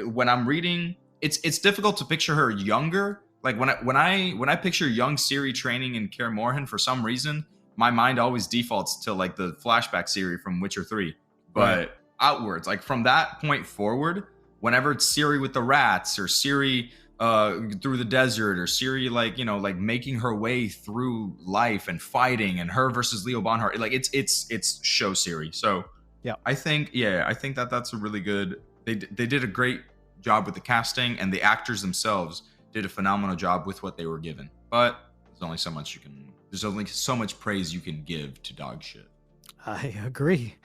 When I'm reading, it's difficult to picture her younger. Like when I picture young Ciri training in Kaer Morhen, for some reason, my mind always defaults to like the flashback Ciri from Witcher 3, but. Right. Outwards, like from that point forward, whenever it's Ciri with the rats, or Ciri through the desert, or Ciri like making her way through life and fighting, and her versus Leo Bonhart, like it's show Ciri. So yeah, I think that's a really good. They did a great job with the casting, and the actors themselves did a phenomenal job with what they were given. But there's only so much praise you can give to dog shit. I agree.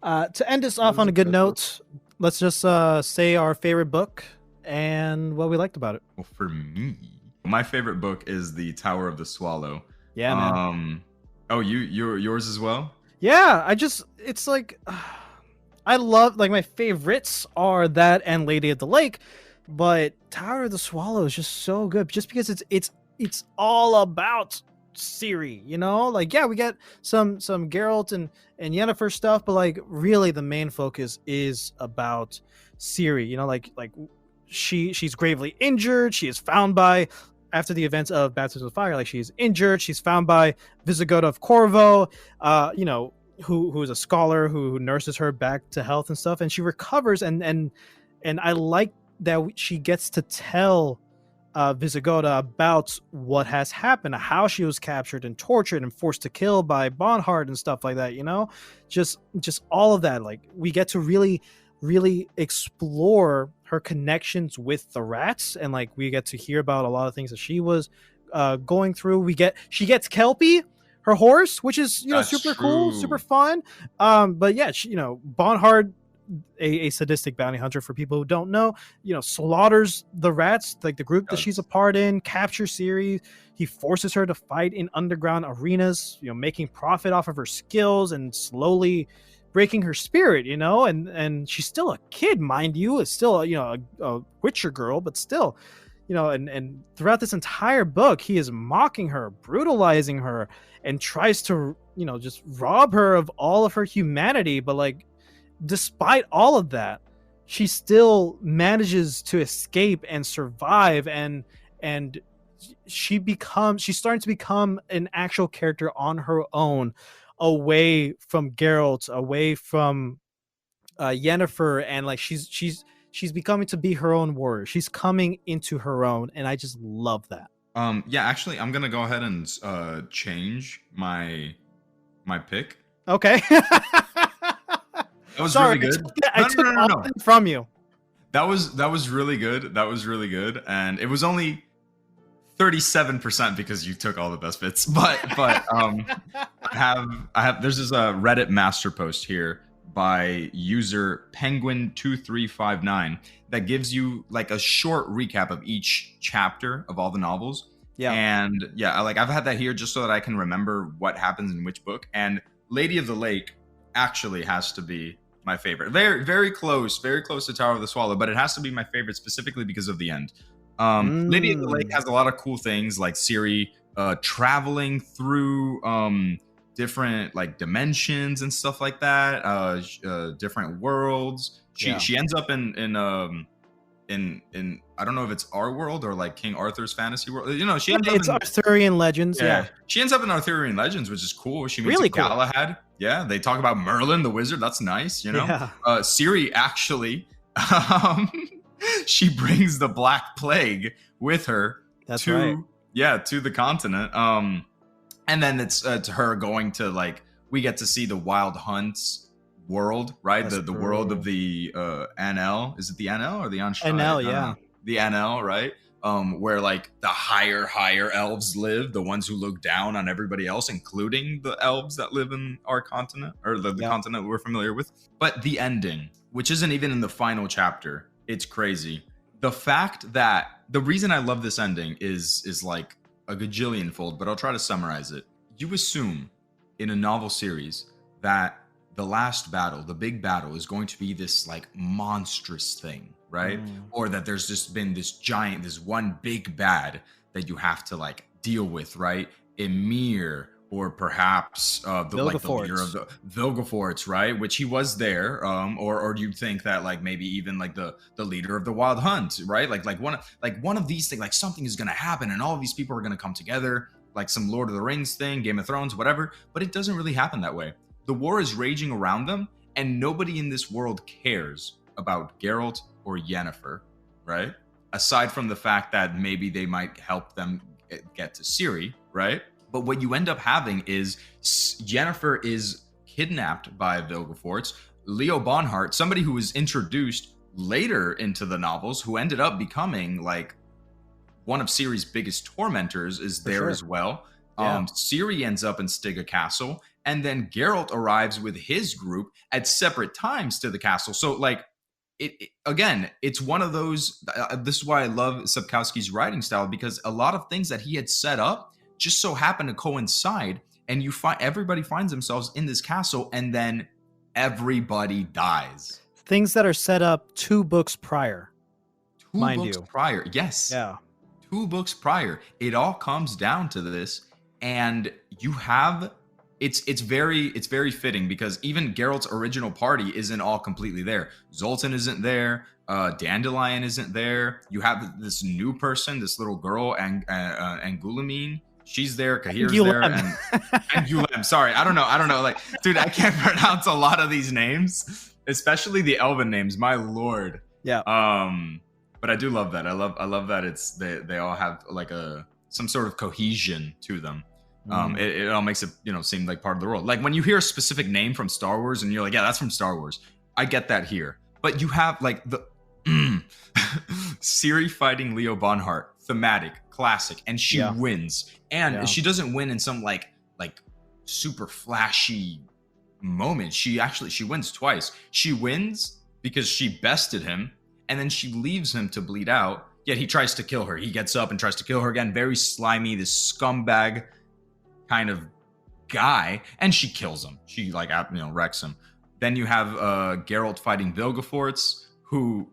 To end us off on a good note, let's just say our favorite book and what we liked about it. Well, for me, my favorite book is The Tower of the Swallow. Yeah, man. Yours as well? Yeah, it's like I love, like, my favorites are that and Lady of the Lake, but Tower of the Swallow is just so good just because it's all about Ciri, you know? Like, yeah, we get some Geralt and Yennefer stuff, but like really the main focus is about Ciri, you know, like she's gravely injured. She is found by, after the events of Baptism of Fire, like she is injured. She's found by Visigoda of Corvo, you know, who is a scholar who nurses her back to health and stuff, and she recovers, and I like that she gets to tell Visigoda about what has happened, how she was captured and tortured and forced to kill by Bonhart and stuff like that, you know, just all of that. Like, we get to really explore her connections with the rats, and like we get to hear about a lot of things that she was going through. She gets Kelpie, her horse, which is, you know, super cool, super fun. But yeah, she, you know, Bonhart, a sadistic bounty hunter, for people who don't know, you know, slaughters the rats, like the group that she's a part in, captures Ciri. He forces her to fight in underground arenas, you know, making profit off of her skills and slowly breaking her spirit, and she's still a kid, mind you. It's still, a Witcher girl, but still, and throughout this entire book, he is mocking her, brutalizing her, and tries to, just rob her of all of her humanity. But like, despite all of that, she still manages to escape and survive, and she's starting to become an actual character on her own, away from Geralt, away from Yennefer, and like she's becoming to be her own warrior. She's coming into her own, and I just love that. Yeah, actually, I'm gonna go ahead and change my pick. Okay. That was really good. I took all from you. That was really good. That was really good, and it was only 37% because you took all the best bits. But I have there's this Reddit master post here by user Penguin2359 that gives you like a short recap of each chapter of all the novels. Yeah, and yeah, I've had that here just so that I can remember what happens in which book. And Lady of the Lake actually has to be my favorite. Very, very close to Tower of the Swallow, but it has to be my favorite specifically because of the end. Lady of the Lake has a lot of cool things like Ciri traveling through different like dimensions and stuff like that, different worlds. She ends up in I don't know if it's our world or like King Arthur's fantasy world. She ends up it's Arthurian legends. Yeah, she ends up in Arthurian legends, which is cool. She meets really cool. Galahad. Yeah, they talk about Merlin the wizard. That's nice. Yeah. Ciri actually, she brings the Black Plague with her. That's right. Yeah, to the continent. And then it's to her going to like we get to see the Wild Hunts world, right? The world of the NL. Is it the NL or the Anshai? NL, yeah. The NL, right? Where like the higher elves live, the ones who look down on everybody else, including the elves that live in our continent or the continent we're familiar with. But the ending, which isn't even in the final chapter, it's crazy. The fact that the reason I love this ending is like a gajillion fold, but I'll try to summarize it. You assume in a novel series that the last battle, the big battle, is going to be this like monstrous thing, right? Or that there's just been this one big bad that you have to like deal with, right? Emir, or perhaps the leader of the Vilgefortz, right? Which he was there, or do you think that like maybe even like the leader of the Wild Hunt, right? Like one of these things, like something is gonna happen, and all of these people are gonna come together, like some Lord of the Rings thing, Game of Thrones, whatever. But it doesn't really happen that way. The war is raging around them, and nobody in this world cares about Geralt or Yennefer, right? Aside from the fact that maybe they might help them get to Ciri, right? But what you end up having is Yennefer is kidnapped by Vilgefortz. Leo Bonhart, somebody who was introduced later into the novels, who ended up becoming like one of Ciri's biggest tormentors, is there as well. Yeah. Ciri ends up in Stygia Castle, and then Geralt arrives with his group at separate times to the castle. So like, it's one of those, this is why I love Sapkowski's writing style, because a lot of things that he had set up just so happen to coincide, and you find everybody finds themselves in this castle, and then everybody dies. Things that are set up 2 books prior. Prior, yes. Yeah. 2 books prior. It all comes down to this, and you have it's very fitting, because even Geralt's original party isn't all completely there. Zoltan isn't there. Dandelion isn't there. You have this new person, this little girl, and Gulamine. She's there. Kahir's there, and Gulam. Sorry, I don't know. Like, dude, I can't pronounce a lot of these names, especially the Elven names. My lord. Yeah. But I do love that. I love that it's they all have like some sort of cohesion to them. It all makes it seem like part of the world. Like when you hear a specific name from Star Wars and you're like, yeah, that's from Star Wars. I get that here. But you have like the Ciri fighting Leo Bonhart, thematic, classic, and she wins. And she doesn't win in some like super flashy moment. She wins twice. She wins because she bested him, and then she leaves him to bleed out. Yet he tries to kill her. He gets up and tries to kill her again. Very slimy, this scumbag kind of guy, and she kills him. She wrecks him. Then you have Geralt fighting Vilgefortz, who,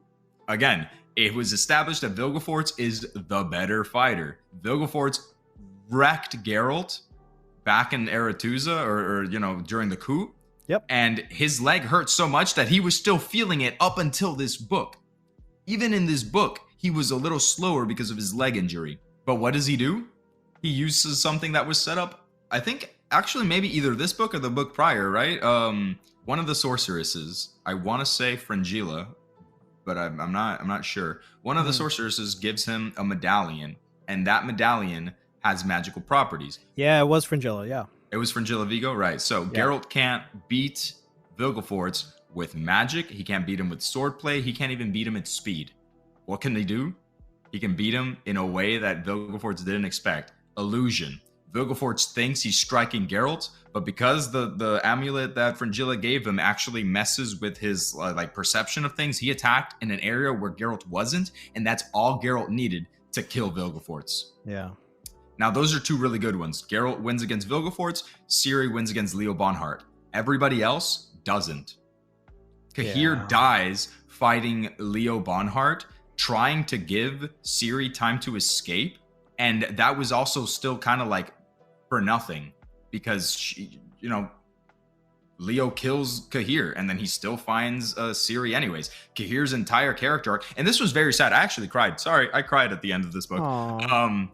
again, it was established that Vilgefortz is the better fighter. Vilgefortz wrecked Geralt back in Aretuza, or during the coup. Yep. And his leg hurt so much that he was still feeling it up until this book. Even in this book, he was a little slower because of his leg injury. But what does he do? He uses something that was set up, I think, actually maybe either this book or the book prior, right? One of the sorceresses, I want to say Fringilla, but I'm not sure. One of the sorceresses gives him a medallion, and that medallion has magical properties. Yeah, it was Fringilla, yeah. It was Fringilla Vigo, right? So Yeah. Geralt can't beat Vilgefortz with magic. He can't beat him with swordplay. He can't even beat him at speed. What can they do? He can beat him in a way that Vilgefortz didn't expect. Illusion. Vilgefortz thinks he's striking Geralt, but because the amulet that Fringilla gave him actually messes with his perception of things, he attacked in an area where Geralt wasn't, and that's all Geralt needed to kill Vilgefortz. Yeah. Now, those are two really good ones. Geralt wins against Vilgefortz. Ciri wins against Leo Bonhart. Everybody else doesn't. Cahir dies fighting Leo Bonhart, trying to give Ciri time to escape. And that was also still kind of like for nothing, because she, Leo kills Cahir, and then he still finds Ciri anyways. Cahir's entire character arc, and this was very sad. I actually cried. Sorry, I cried at the end of this book. Leo,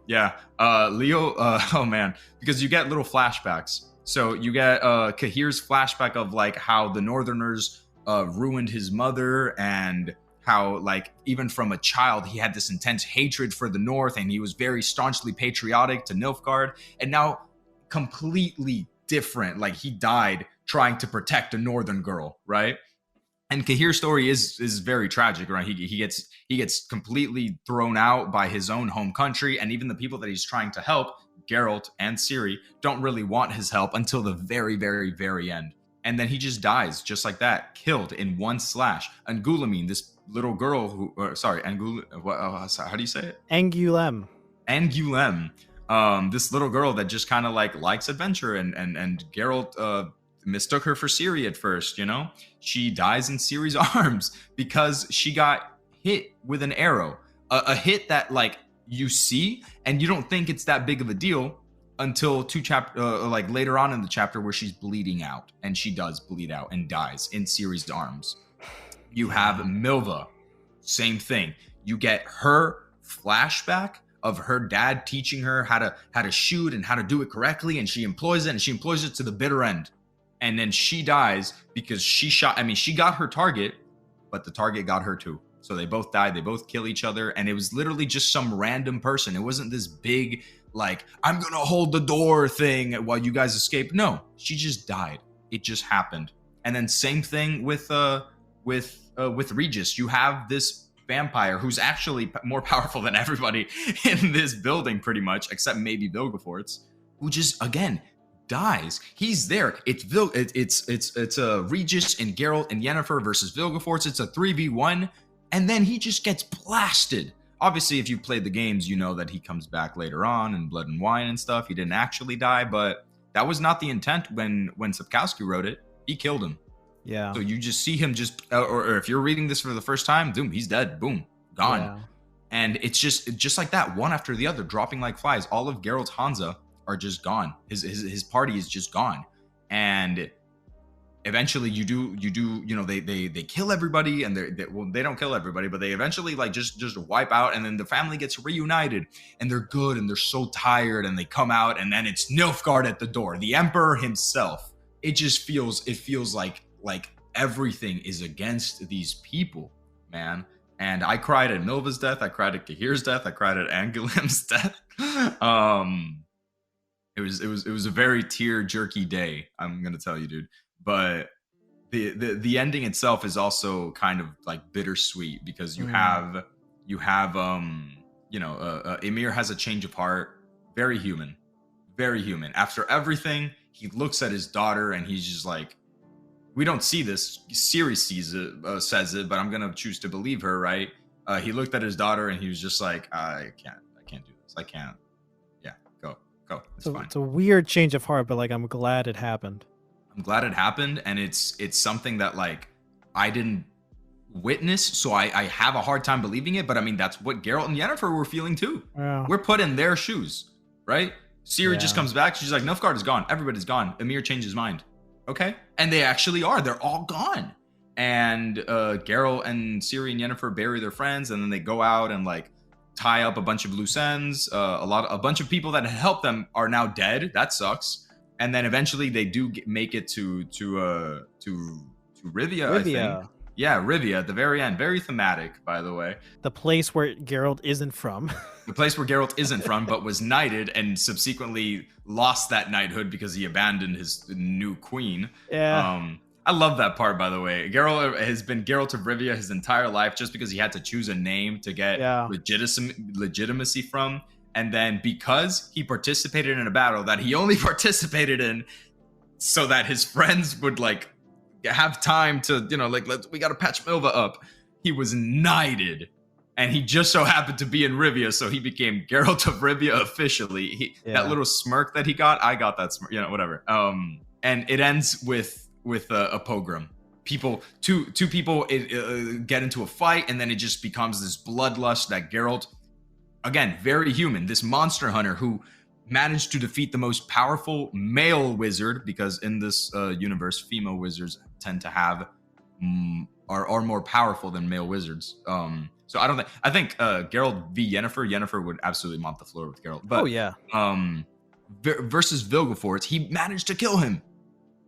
oh man, because you get little flashbacks. So you get Cahir's flashback of like how the Northerners ruined his mother, and how like even from a child he had this intense hatred for the North, and he was very staunchly patriotic to Nilfgaard, and now completely different. Like he died trying to protect a Northern girl, right? And Cahir's story is very tragic, right? He gets completely thrown out by his own home country, and even the people that he's trying to help, Geralt and Ciri, don't really want his help until the very, very, very end. And then he just dies just like that, killed in one slash. Angulamine, this little girl who, how do you say it? Angulem. This little girl that just kind of likes adventure, and Geralt mistook her for Ciri at first, She dies in Ciri's arms because she got hit with an arrow. A hit that you see and you don't think it's that big of a deal until later on in the chapter where she's bleeding out, and she does bleed out and dies in Ciri's arms. You have Milva, same thing. You get her flashback of her dad teaching her how to shoot and how to do it correctly, and she employs it to the bitter end. And then she dies because she got her target, but the target got her too. So they both died. They both kill each other. And it was literally just some random person. It wasn't this big, I'm going to hold the door thing while you guys escape. No, she just died. It just happened. And then same thing with Regis. You have this vampire who's actually more powerful than everybody in this building pretty much, except maybe Vilgefortz, who just, again, dies. He's there. It's Regis and Geralt and Yennefer versus Vilgefortz. It's a 3v1, and then he just gets blasted. Obviously, if you played the games, you know that he comes back later on in Blood and Wine and stuff. He didn't actually die, but that was not the intent when Sapkowski wrote it. He killed him. Yeah. So you just see him or if you're reading this for the first time, boom, he's dead. Boom, gone. Yeah. And it's just like that, one after the other, dropping like flies. All of Geralt's Hansa are just gone. His party is just gone. And eventually they kill everybody, and they don't kill everybody, but they eventually just wipe out, and then the family gets reunited, and they're good, and they're so tired, and they come out, and then it's Nilfgaard at the door, the emperor himself. It feels like everything is against these people, man. And I cried at Milva's death, I cried at Cahir's death, I cried at Angulim's death. It was a very tear-jerky day, I'm gonna tell you, dude. But the ending itself is also kind of bittersweet, because you have Emir has a change of heart, very human. After everything, he looks at his daughter and he's just like, we don't see this, Ciri sees it, says it, but I'm gonna choose to believe her, right? He looked at his daughter and he was just like, I can't do this. I can't. Yeah, go. It's fine. It's a weird change of heart, but I'm glad it happened. I'm glad it happened, and it's something that like I didn't witness, so I have a hard time believing it. But I mean, that's what Geralt and Yennefer were feeling too. Yeah. We're put in their shoes, right? Ciri just Yeah. comes back. She's like, Nilfgaard is gone. Everybody's gone. Emir changed his mind. Okay, and they actually are. They're all gone. And Geralt and Ciri and Yennefer bury their friends, and then they go out and like tie up a bunch of loose ends. A bunch of people that had helped them are now dead. That sucks. And then eventually they do make it to Rivia. I think. Yeah, Rivia at the very end. Very thematic, by the way. The place where Geralt isn't from. The place where Geralt isn't from, but was knighted and subsequently lost that knighthood because he abandoned his new queen. Yeah. I love that part, by the way. Geralt has been Geralt of Rivia his entire life just because he had to choose a name to get legitimacy from. And then because he participated in a battle that he only participated in so that his friends would like have time to, we got to patch Milva up. He was knighted. And he just so happened to be in Rivia, so he became Geralt of Rivia officially. That little smirk that he got, I got that smirk, whatever. And it ends with a pogrom. Two people get into a fight, and then it just becomes this bloodlust that Geralt, again, very human, this monster hunter who managed to defeat the most powerful male wizard, because in this universe, female wizards tend to have are more powerful than male wizards. So I think Geralt v Yennefer would absolutely mop the floor with Geralt. But, versus Vilgefortz, he managed to kill him.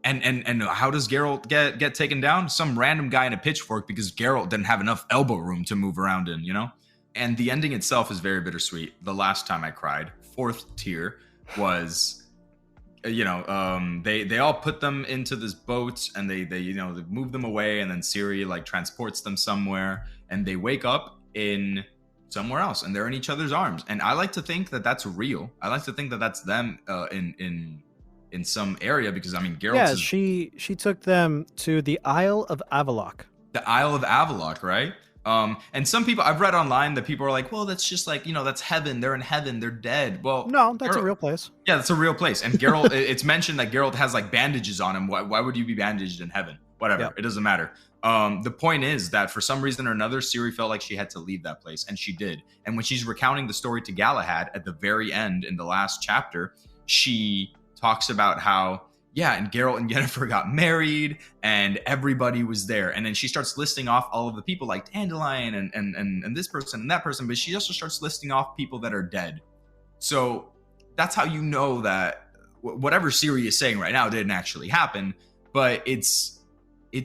And how does Geralt get taken down? Some random guy in a pitchfork because Geralt didn't have enough elbow room to move around in, And the ending itself is very bittersweet. The last time I cried, 4th tier, was they all put them into this boat and they move them away, and then Ciri like transports them somewhere, and they wake up in somewhere else and they're in each other's arms. And I like to think that that's real. I like to think that that's them in some area, because I mean Geralt she took them to the Isle of Avallac'h. The Isle of Avallac'h, right? And some people, I've read online that people are like, well, that's just like, that's heaven. They're in heaven. They're dead. Well, no, that's a real place. Yeah, that's a real place. And Geralt, it's mentioned that Geralt has like bandages on him. Why would you be bandaged in heaven? Whatever. Yeah. It doesn't matter. The point is that for some reason or another, Ciri felt like she had to leave that place, and she did. And when she's recounting the story to Galahad at the very end in the last chapter, she talks about how, and Geralt and Yennefer got married and everybody was there. And then she starts listing off all of the people like Dandelion and this person and that person, but she also starts listing off people that are dead. So that's how you know that whatever Ciri is saying right now didn't actually happen, but it's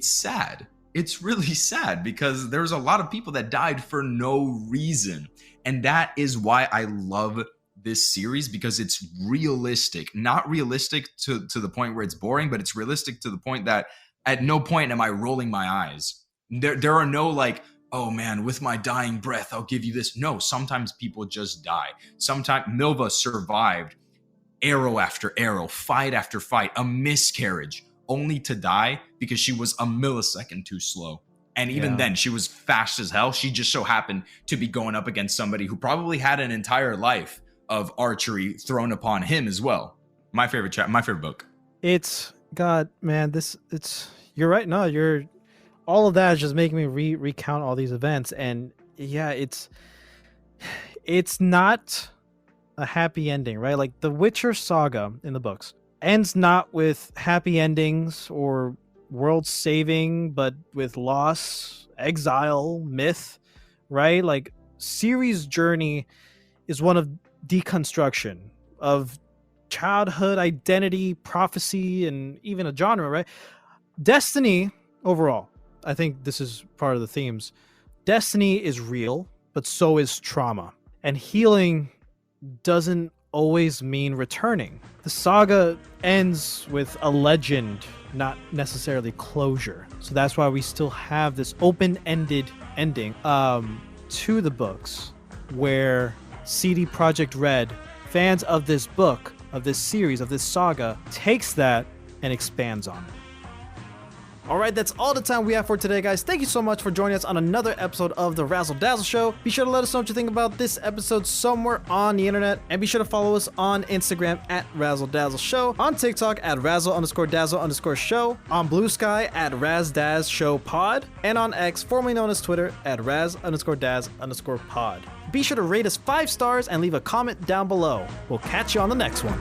sad. It's really sad because there's a lot of people that died for no reason. And that is why I love this series, because it's realistic, not realistic to the point where it's boring, but it's realistic to the point that at no point am I rolling my eyes. There are no like, oh man, with my dying breath, I'll give you this. No, sometimes people just die. Sometimes Milva survived arrow after arrow, fight after fight, a miscarriage, only to die because she was a millisecond too slow. And even then, she was fast as hell. She just so happened to be going up against somebody who probably had an entire life of archery thrown upon him as well. My favorite book. It's God, man. You're right. No, all of that is just making me recount all these events, and it's not a happy ending, right? Like the Witcher saga in the books ends not with happy endings or world saving, but with loss, exile, myth, right? Like Ciri's journey is one of deconstruction of childhood identity, prophecy, and even a genre, right? Destiny overall, I think this is part of the themes. Destiny is real, but so is trauma. And healing doesn't always mean returning. The saga ends with a legend, not necessarily closure. So that's why we still have this open-ended ending to the books, where CD Projekt Red, fans of this book, of this series, of this saga, takes that and expands on it. All right, that's all the time we have for today, guys. Thank you so much for joining us on another episode of the Razzle Dazzle Show. Be sure to let us know what you think about this episode somewhere on the internet, and be sure to follow us on Instagram at Razzle Dazzle Show, on TikTok at Razzle_Dazzle_Show, on Blue Sky at RazDaz Show Pod, and on X, formerly known as Twitter, at Raz_Daz_Pod. Be sure to rate us 5 stars and leave a comment down below. We'll catch you on the next one.